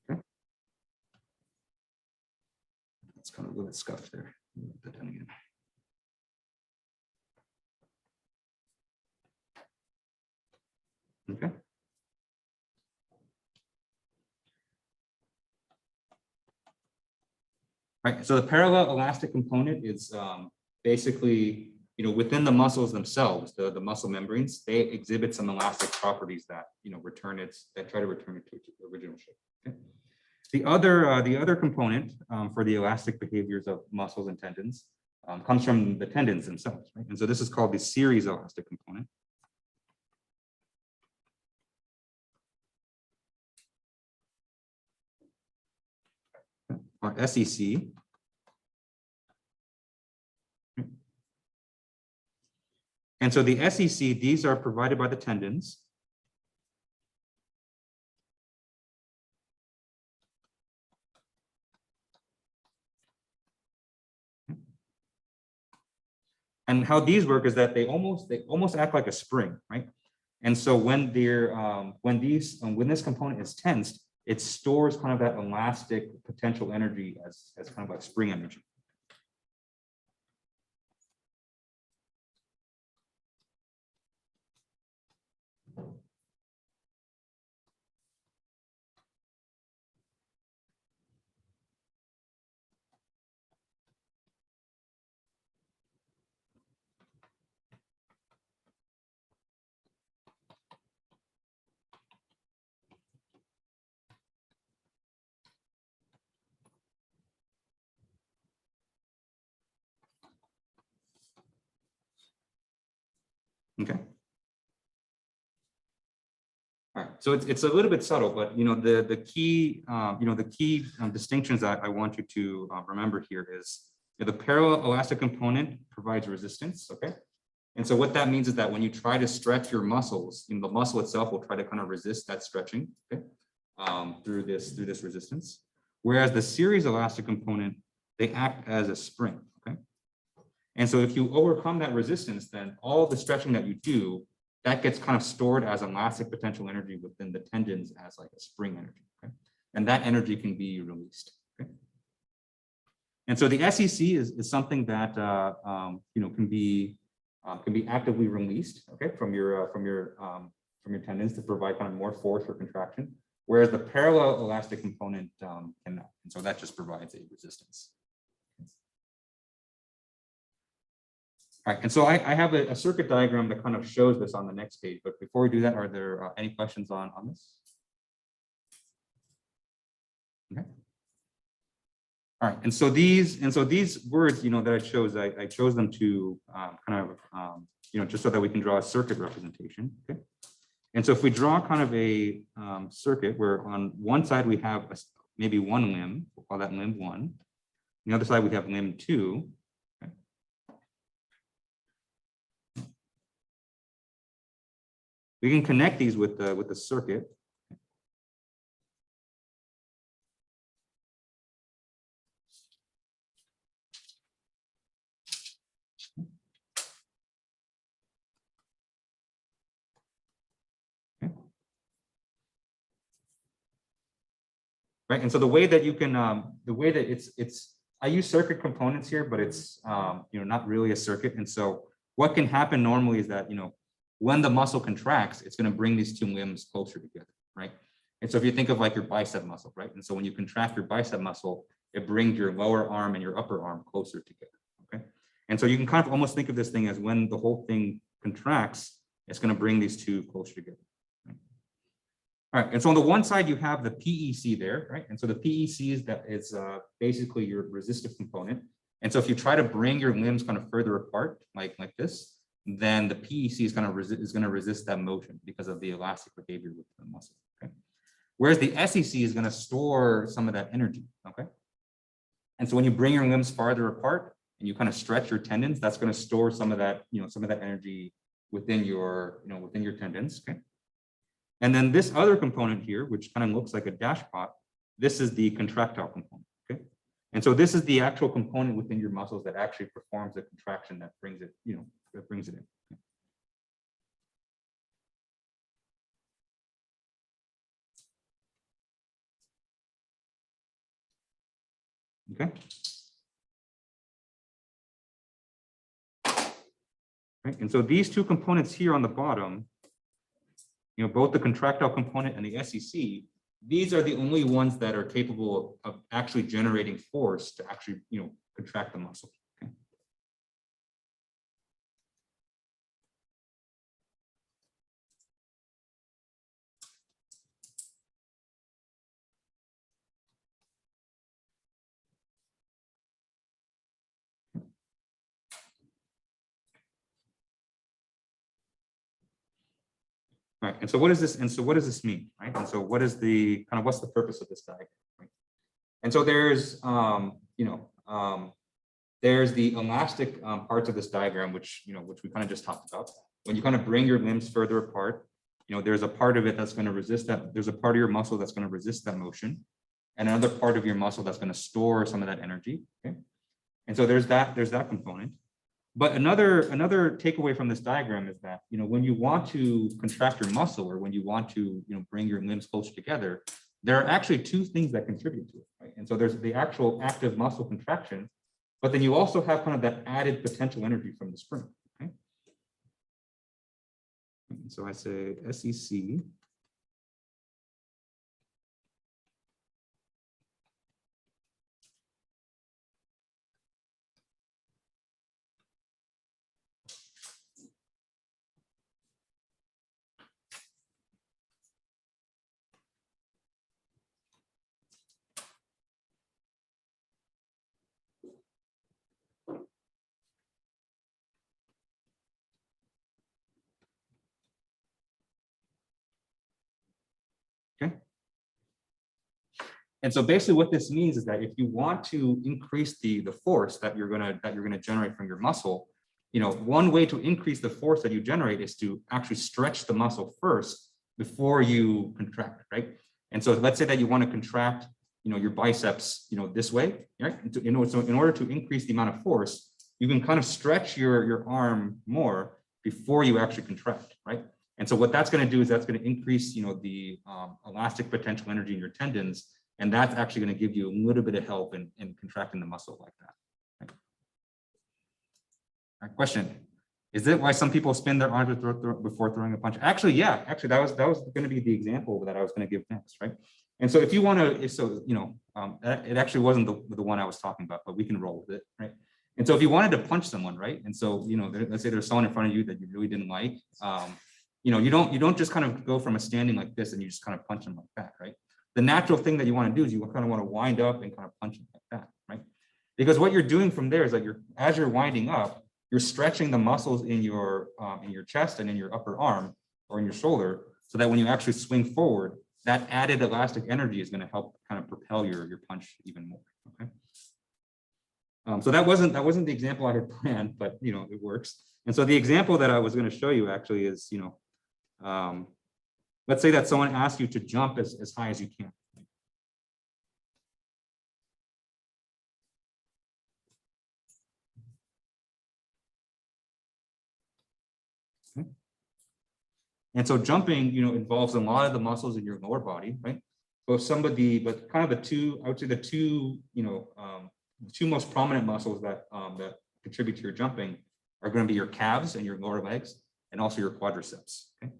Okay. It's kind of a little bit scuffed there. Put that down again. Okay. Right. So the parallel elastic component is basically, within the muscles themselves, the muscle membranes, they exhibit some elastic properties that try to return it to its original shape. Okay. The other component for the elastic behaviors of muscles and tendons comes from the tendons themselves, right? And so this is called the series elastic component. SEC. And so the SEC, these are provided by the tendons. And how these work is that they almost act like a spring, right? And so when when this component is tensed, it stores kind of that elastic potential energy as kind of like spring energy. Okay. All right. So it's a little bit subtle, but the key distinctions that I want you to remember here is the parallel elastic component provides resistance. Okay. And so what that means is that when you try to stretch your muscles, the muscle itself will try to kind of resist that stretching, okay, through this resistance. Whereas the series elastic component, they act as a spring. Okay. And so if you overcome that resistance, then all the stretching that you do, that gets kind of stored as elastic potential energy within the tendons as like a spring energy. Okay? And that energy can be released. Okay? And so the SEC is something that can be actively released, okay, from your tendons to provide kind of more force for contraction, whereas the parallel elastic component cannot. And so that just provides a resistance. All right, and so I have a circuit diagram that kind of shows this on the next page, but before we do that, are there any questions on this? Okay. All right, and so these words, that I chose them to kind of, just so that we can draw a circuit representation. Okay. And so if we draw kind of a circuit where on one side we have maybe one limb, we'll call that limb 1. On the other side we have limb 2. Okay. We can connect these with the circuit. Right, and so the way that you can, the way that I use circuit components here, but it's not really a circuit. And so what can happen normally is that when the muscle contracts, it's going to bring these two limbs closer together, right? And so if you think of like your bicep muscle, right? And so when you contract your bicep muscle, it brings your lower arm and your upper arm closer together, okay? And so you can kind of almost think of this thing as when the whole thing contracts, it's going to bring these two closer together. All right, and so on the one side, you have the PEC there, right? And so the PEC is basically your resistive component. And so if you try to bring your limbs kind of further apart, like this, then the PEC is going to resist that motion because of the elastic behavior with the muscle. Okay. Whereas the SEC is going to store some of that energy. Okay. And so when you bring your limbs farther apart and you kind of stretch your tendons, that's going to store some of that, some of that energy within your, within your tendons. Okay. And then this other component here, which kind of looks like a dash pot, this is the contractile component. Okay. And so this is the actual component within your muscles that actually performs the contraction that brings it, that brings it in. Okay. Right. And so these two components here on the bottom, both the contractile component and the SEC, these are the only ones that are capable of actually generating force to actually, contract the muscle. Okay. Right. And so what is this? And so what does this mean? Right. And so what is the what's the purpose of this diagram? Right? And so there's, there's the elastic parts of this diagram, which we kind of just talked about. When you kind of bring your limbs further apart, there's a part of it that's going to resist that. There's a part of your muscle that's going to resist that motion, and another part of your muscle that's going to store some of that energy. Okay, and so there's that component. But another takeaway from this diagram is that when you want to contract your muscle, or when you want to bring your limbs closer together, there are actually two things that contribute to it. Right? And so there's the actual active muscle contraction, but then you also have kind of that added potential energy from the spring. Okay. And so I say SEC. Okay. And so basically what this means is that if you want to increase the force that you're gonna generate from your muscle, one way to increase the force that you generate is to actually stretch the muscle first before you contract, right? And so let's say that you want to contract, your biceps, this way, right? So in order to increase the amount of force, you can kind of stretch your arm more before you actually contract, right? And so what that's going to do is that's going to increase, the elastic potential energy in your tendons, and that's actually going to give you a little bit of help in contracting the muscle like that. Right? All right, question: is it why some people spin their arms before throwing a punch? Actually, yeah. Actually, that was going to be the example that I was going to give next, right? And so if you want to, it actually wasn't the one I was talking about, but we can roll with it, right? And so if you wanted to punch someone, right? And so let's say there's someone in front of you that you really didn't like. You don't just kind of go from a standing like this and you just kind of punch them like that, right? The natural thing that you want to do is you kind of want to wind up and kind of punch them like that, right? Because what you're doing from there is that as you're winding up, you're stretching the muscles in your chest and in your upper arm or in your shoulder, so that when you actually swing forward, that added elastic energy is going to help kind of propel your punch even more. Okay. So that wasn't the example I had planned, but it works. And so the example that I was going to show you actually is, let's say that someone asks you to jump as high as you can. Okay. And so jumping, involves a lot of the muscles in your lower body, right? But kind of the two, I would say the two, the two most prominent muscles that contribute to your jumping are going to be your calves and your lower legs, and also your quadriceps. Okay.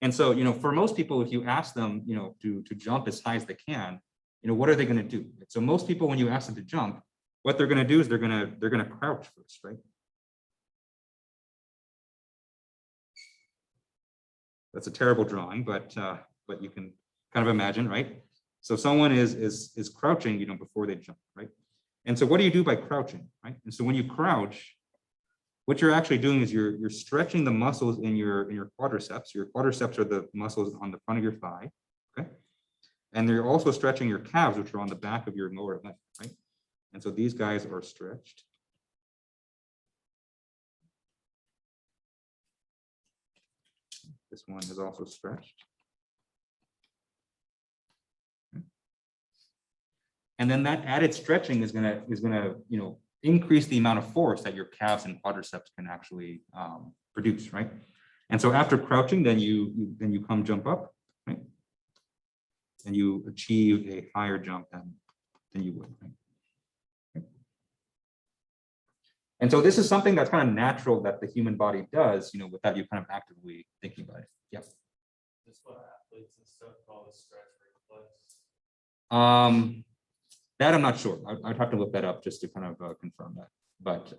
And so, for most people, if you ask them, to jump as high as they can, what are they going to do? So most people, when you ask them to jump, what they're going to do is they're going to crouch first, right? That's a terrible drawing, but you can kind of imagine, right? So someone is crouching, before they jump, right? And so what do you do by crouching, right? And so when you crouch, what you're actually doing is you're stretching the muscles in your quadriceps. Your quadriceps are the muscles on the front of your thigh, okay? And you're also stretching your calves, which are on the back of your lower leg, right? And so these guys are stretched. This one is also stretched. Okay. And then that added stretching is gonna increase the amount of force that your calves and quadriceps can actually produce, right? And so after crouching, then you come jump up, right? And you achieve a higher jump than you would, right? Okay. And so this is something that's kind of natural that the human body does, without you kind of actively thinking about it. Yep. That's what athletes and stuff call a stretch reflex. That I'm not sure. I'd have to look that up just to kind of confirm that. But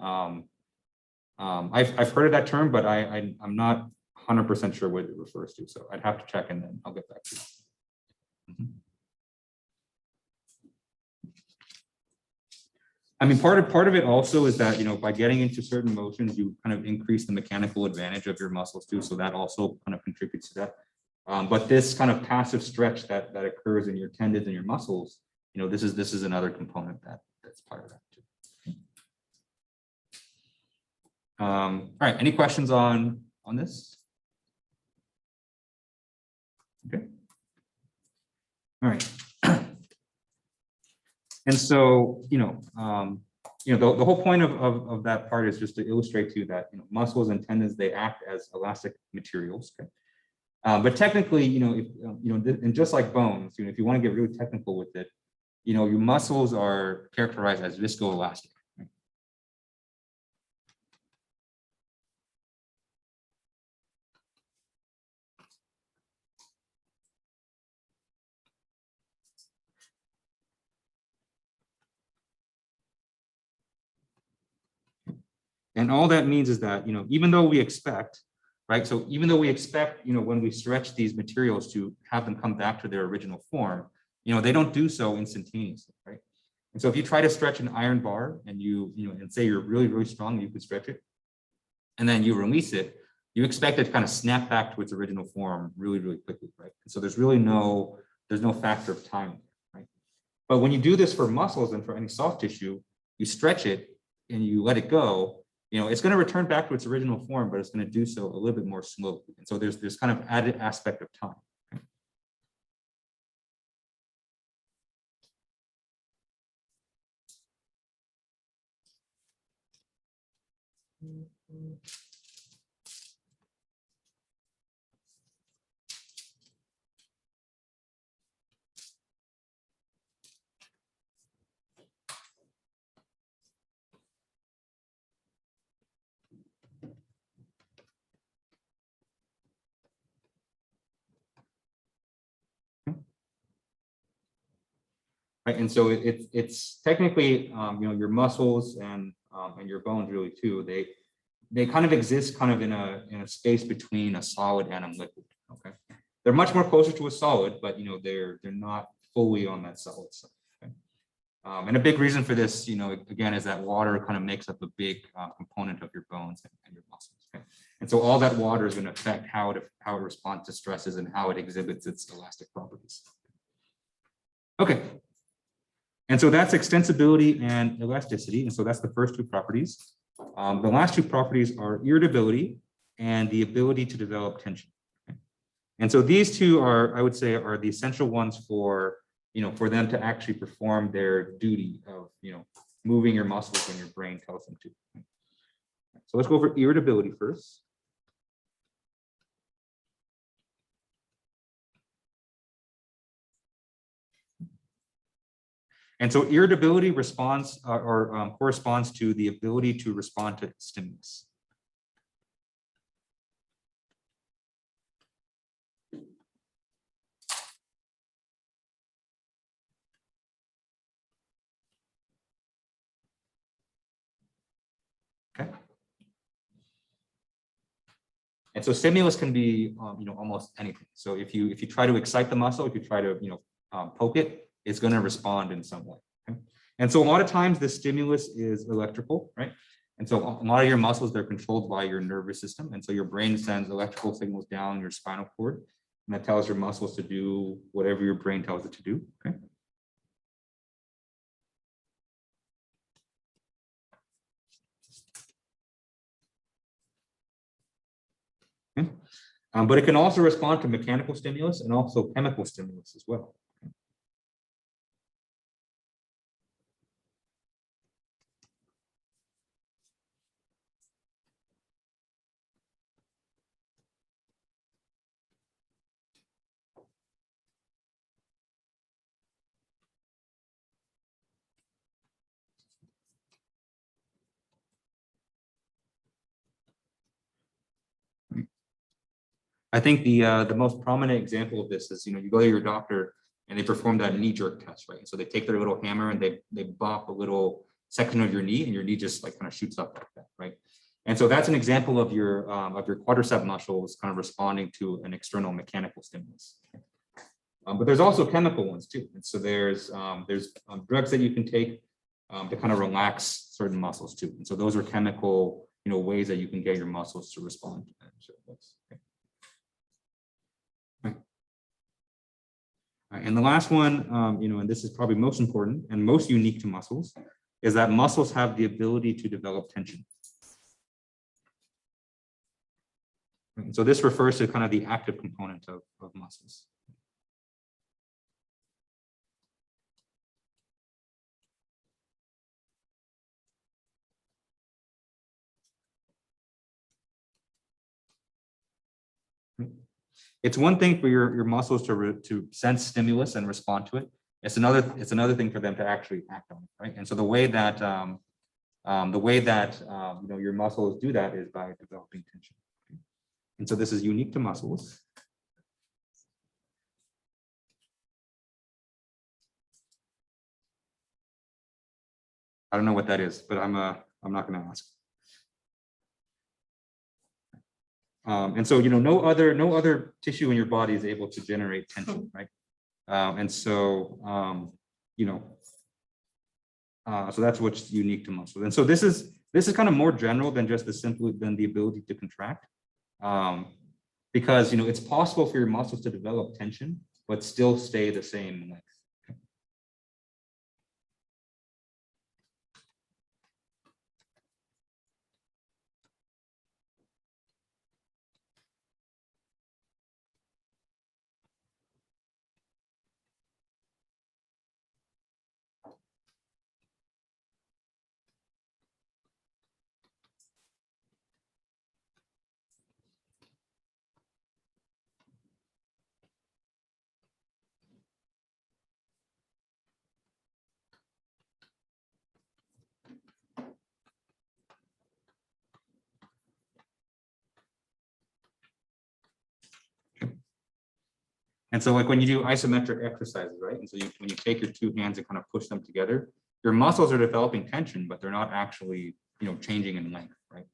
I've heard of that term, but I'm not 100% sure what it refers to. So I'd have to check and then I'll get back to you. I mean, part of it also is that, by getting into certain motions, you kind of increase the mechanical advantage of your muscles too. So that also kind of contributes to that. But this kind of passive stretch that occurs in your tendons and your muscles, this is another component that's part of that too. All right, any questions on this? Okay. All right. And so, the whole point of that part is just to illustrate to you that, muscles and tendons, they act as elastic materials. Okay. But technically, if, and just like bones, if you want to get really technical with it, your muscles are characterized as viscoelastic. Right? And all that means is that, even though we expect, right? So even though we expect, when we stretch these materials to have them come back to their original form, they don't do so instantaneously, right? And so if you try to stretch an iron bar and and say you're really, really strong, you could stretch it, and then you release it, you expect it to kind of snap back to its original form really, really quickly, right? And so there's no factor of time, right? But when you do this for muscles and for any soft tissue, you stretch it and you let it go, it's going to return back to its original form, but it's going to do so a little bit more slowly. And so there's kind of added aspect of time. Okay? Right, and so it's technically your muscles and your bones really too. They kind of exist kind of in a space between a solid and a liquid. Okay, they're much more closer to a solid, but they're not fully on that solid side. Okay? And a big reason for this, again, is that water kind of makes up a big component of your bones and your muscles. Okay? And so all that water is going to affect how it responds to stresses and how it exhibits its elastic properties. Okay. And so that's extensibility and elasticity. And so that's the first two properties. The last two properties are irritability and the ability to develop tension. Okay? And so these two are, I would say, are the essential ones for, for them to actually perform their duty of, moving your muscles when your brain tells them to. Okay? So let's go over irritability first. And so irritability responds corresponds to the ability to respond to stimulus. Okay. And so stimulus can be, almost anything. So if you try to excite the muscle, if you try to, poke it, it's going to respond in some way. Okay? And so a lot of times the stimulus is electrical, right? And so a lot of your muscles, they're controlled by your nervous system. And so your brain sends electrical signals down your spinal cord, and that tells your muscles to do whatever your brain tells it to do. Okay. Okay. But it can also respond to mechanical stimulus and also chemical stimulus as well. I think the most prominent example of this is, you go to your doctor and they perform that knee jerk test, right? So they take their little hammer and they bop a little section of your knee, and your knee just like kind of shoots up like that, right? And so that's an example of your quadricep muscles kind of responding to an external mechanical stimulus. But there's also chemical ones too. And so there's drugs that you can take to kind of relax certain muscles too. And so those are chemical, ways that you can get your muscles to respond. Okay. Right. All right, and the last one, and this is probably most important and most unique to muscles, is that muscles have the ability to develop tension. And so this refers to kind of the active component of muscles. It's one thing for your muscles to sense stimulus and respond to it. It's another thing for them to actually act on it, right? And so the way that your muscles do that is by developing tension. And so this is unique to muscles. I don't know what that is, but I'm not going to ask. And so no other tissue in your body is able to generate tension, right? And so so that's what's unique to muscles. And so this is kind of more general than just the ability to contract, because it's possible for your muscles to develop tension but still stay the same length. And so like when you do isometric exercises, right? And so when you take your two hands and kind of push them together, your muscles are developing tension, but they're not actually, changing in length, right?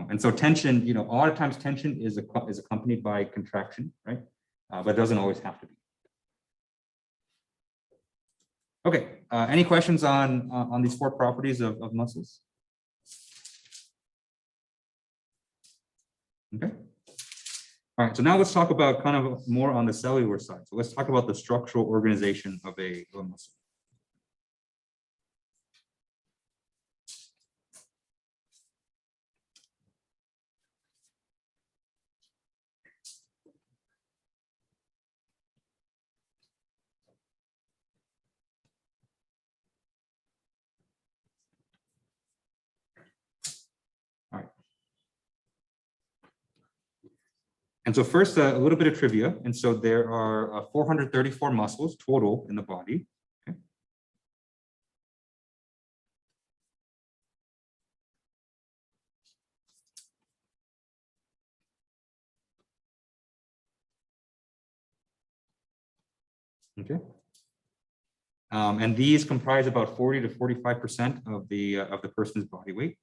And so tension, a lot of times tension is accompanied by contraction, right? But it doesn't always have to be. Okay, any questions on these four properties of muscles? Okay. All right, so now let's talk about kind of more on the cellular side. So let's talk about the structural organization of a muscle. All right. And so first, a little bit of trivia. And so there are 434 muscles total in the body. Okay. Okay. And these comprise about 40 to 45% of the person's body weight.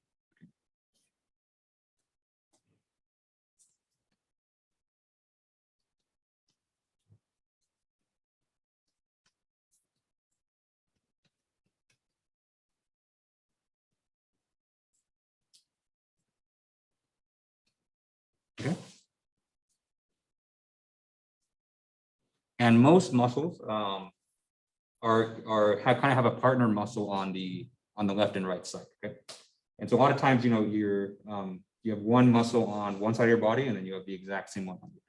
Okay. And most muscles kind of have a partner muscle on the left and right side. Okay. And so a lot of times, you have one muscle on one side of your body, and then you have the exact same one on the other.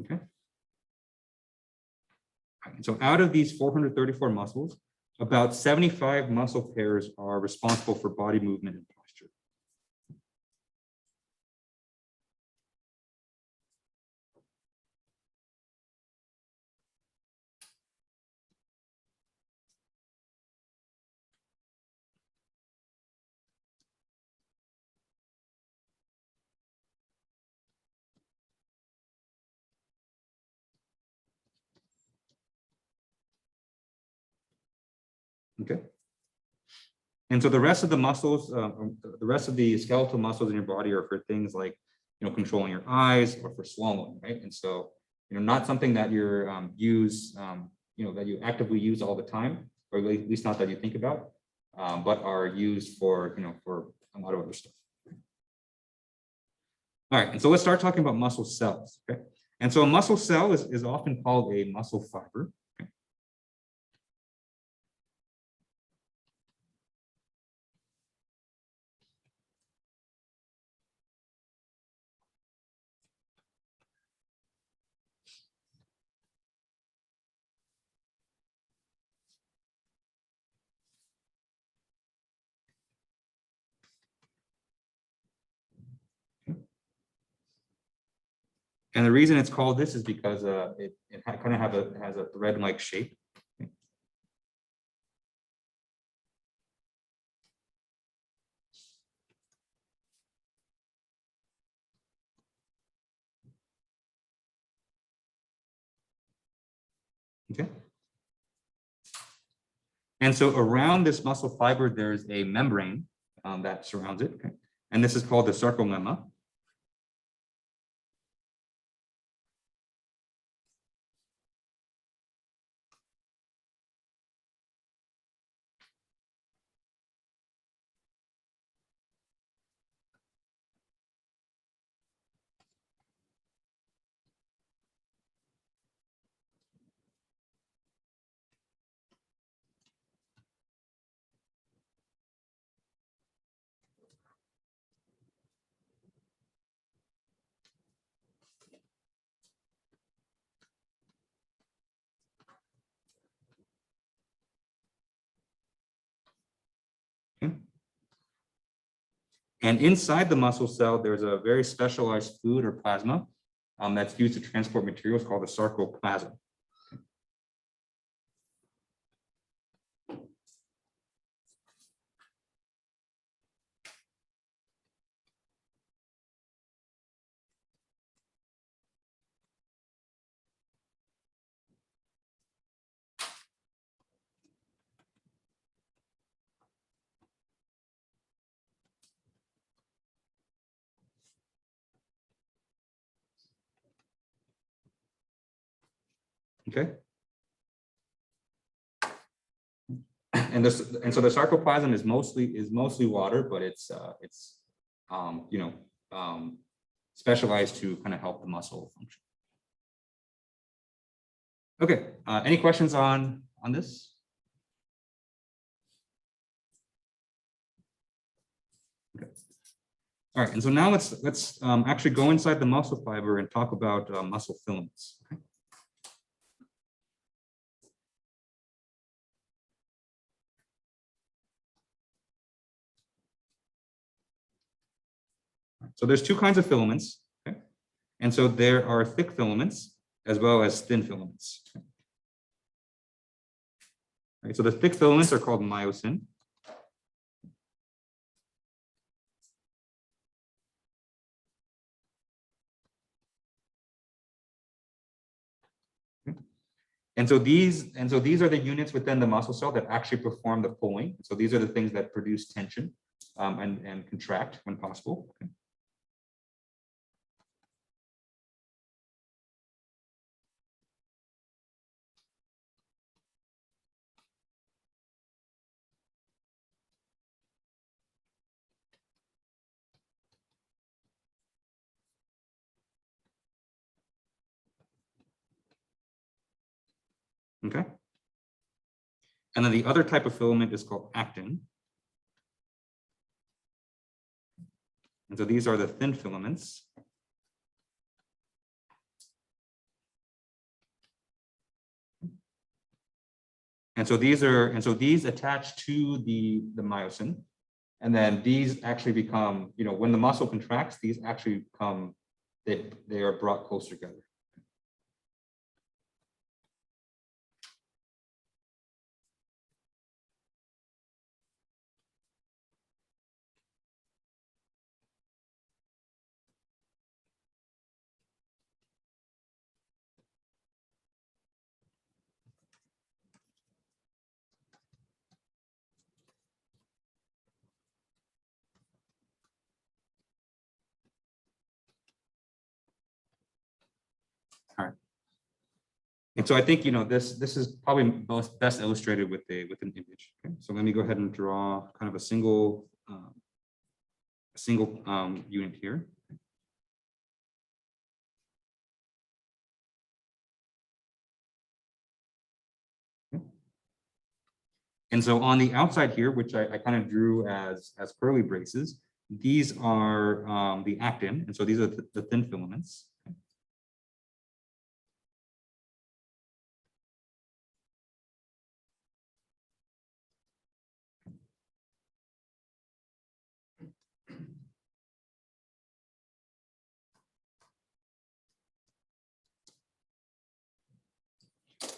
Okay. And so out of these 434 muscles, about 75 muscle pairs are responsible for body movement and posture. Okay. And so the rest of the muscles, the rest of the skeletal muscles in your body are for things like, controlling your eyes or for swallowing, right? And so, not something that you're that you actively use all the time, or at least not that you think about, but are used for, for a lot of other stuff. All right, and so let's start talking about muscle cells, okay? And so a muscle cell is often called a muscle fiber. And the reason it's called this is because it kind of has a thread-like shape. Okay. And so around this muscle fiber, there's a membrane that surrounds it. Okay. And this is called the sarcolemma. Okay. And inside the muscle cell, there's a very specialized fluid or plasma that's used to transport materials called the sarcoplasm. Okay. And so the sarcoplasm is mostly water, but it's specialized to kind of help the muscle function. Okay. Any questions on this? Okay. All right. And so now let's actually go inside the muscle fiber and talk about muscle filaments. Okay. So there's two kinds of filaments, okay? And so there are thick filaments as well as thin filaments. Okay. Right, so the thick filaments are called myosin. Okay. And so these are the units within the muscle cell that actually perform the pulling. So these are the things that produce tension and contract when possible. Okay. Okay. And then the other type of filament is called actin. And so these are the thin filaments. And so these attach to the myosin. And then these actually become, when the muscle contracts, these actually become, they are brought closer together. And so I think, this is probably best illustrated with an image. Okay? So let me go ahead and draw kind of a single unit here. And so on the outside here, which I kind of drew as curly braces, these are the actin, and so these are the thin filaments.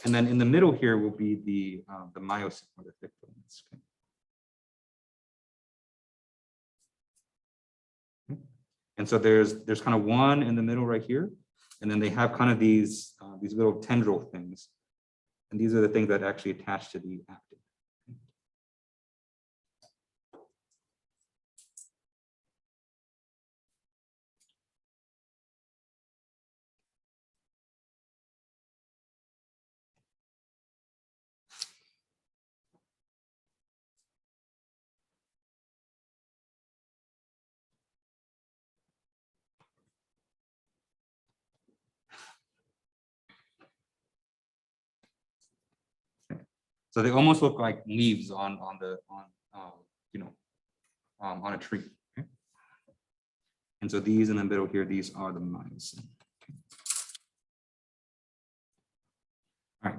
And then in the middle here will be the myosin, or the thick filaments. Okay. And so there's kind of one in the middle right here, and then they have kind of these little tendril things, and these are the things that actually attach to the actin. So they almost look like leaves on a tree. Okay? And so these in the middle here, these are the myosin. All right.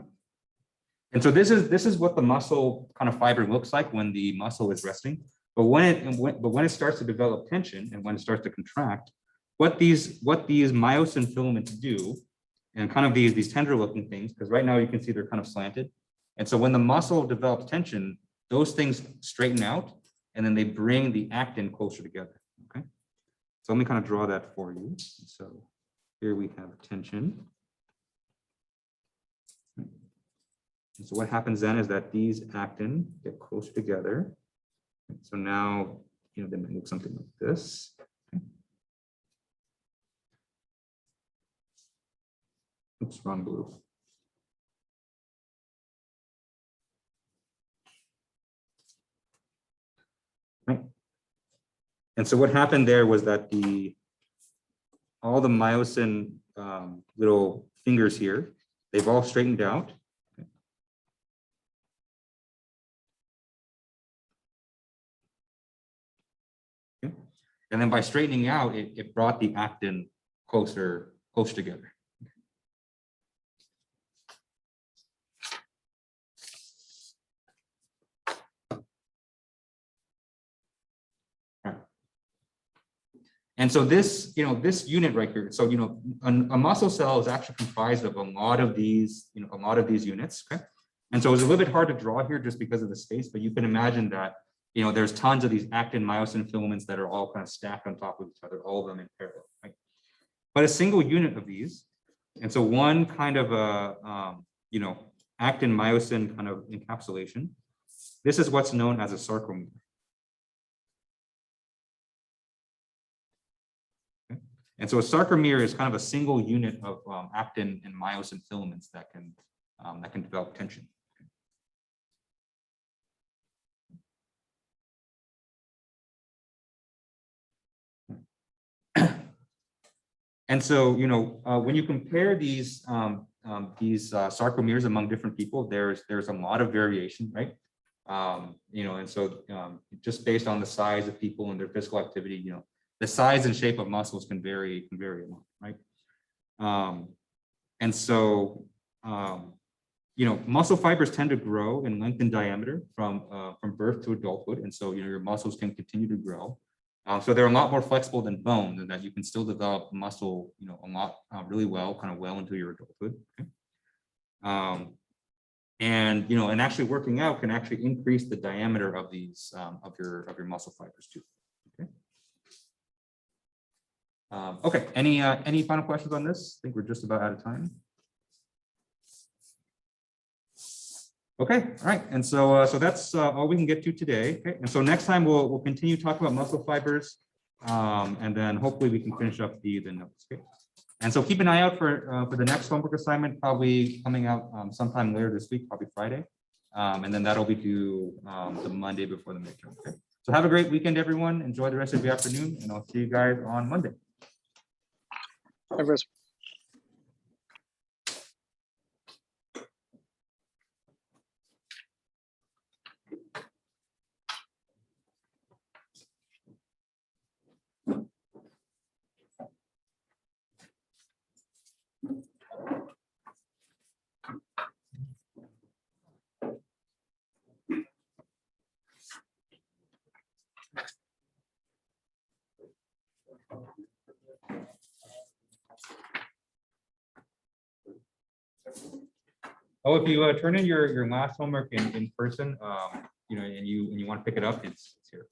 And so this is what the muscle kind of fiber looks like when the muscle is resting. But when it starts to develop tension and when it starts to contract, what these myosin filaments do, and kind of these tendril looking things, because right now you can see they're kind of slanted. And so when the muscle develops tension, those things straighten out, and then they bring the actin closer together. Okay. So let me kind of draw that for you. So here we have tension. And so what happens then is that these actin get closer together. So now, they might look something like this. Okay. Oops, wrong blue. Right. And so what happened there was that all the myosin little fingers here, they've all straightened out. Okay. And then by straightening out, it brought the actin closer together. And so this unit right here, so, a muscle cell is actually comprised of a lot of these units, okay? And so it's a little bit hard to draw here just because of the space, but you can imagine that, there's tons of these actin myosin filaments that are all kind of stacked on top of each other, all of them in parallel, right? But a single unit of these, and so one kind of actin myosin kind of encapsulation, this is what's known as a sarcomere. And so a sarcomere is kind of a single unit of actin and myosin filaments that can develop tension. And so, when you compare these sarcomeres among different people, there's a lot of variation, right? And so just based on the size of people and their physical activity, the size and shape of muscles can vary a lot, right? And so, muscle fibers tend to grow in length and diameter from birth to adulthood, and so your muscles can continue to grow. So they're a lot more flexible than bone, and that you can still develop muscle, a lot really well, kind of well into your adulthood. Okay? And and actually working out can actually increase the diameter of these of your muscle fibers too. Okay. Okay, any final questions on this? I think we're just about out of time. Okay, all right, and so that's all we can get to today. Okay, and so next time we'll continue talking about muscle fibers, and then hopefully we can finish up the notes. Okay. And so keep an eye out for the next homework assignment, probably coming out sometime later this week, probably Friday. And then that'll be due the Monday before the midterm. Okay? So have a great weekend, everyone. Enjoy the rest of the afternoon, and I'll see you guys on Monday. Everest. Oh, if you turn in your last homework in person, you know, and you want to pick it up, it's here.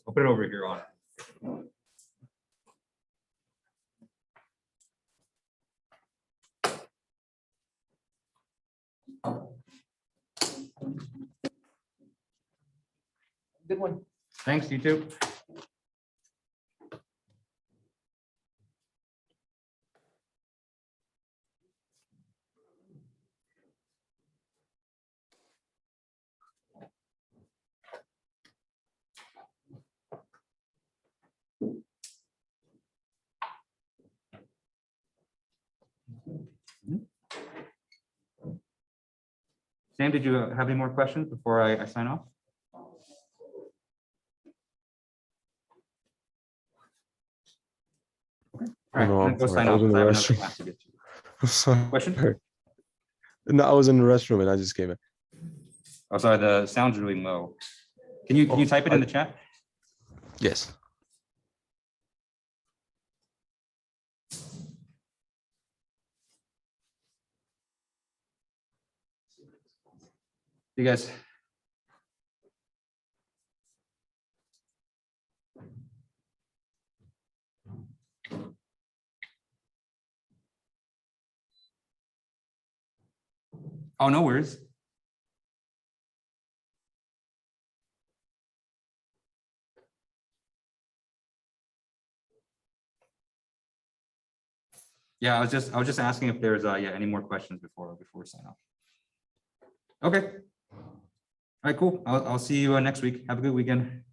I'll put it over here on. Good one. Thanks, you too. Sam, did you have any more questions before I sign off? All right, No, I'm I'm gonna go fine. sign I off. was in the I have another restroom. class to get to. Sorry. Question? No, I was in the restroom and I just came in. Oh, sorry, the sound's really low. Can you type it in the chat? Yes. You guys. Oh, no worries. Yeah, I was just asking if there's any more questions before we sign off. Okay. All right, cool. I'll see you next week. Have a good weekend.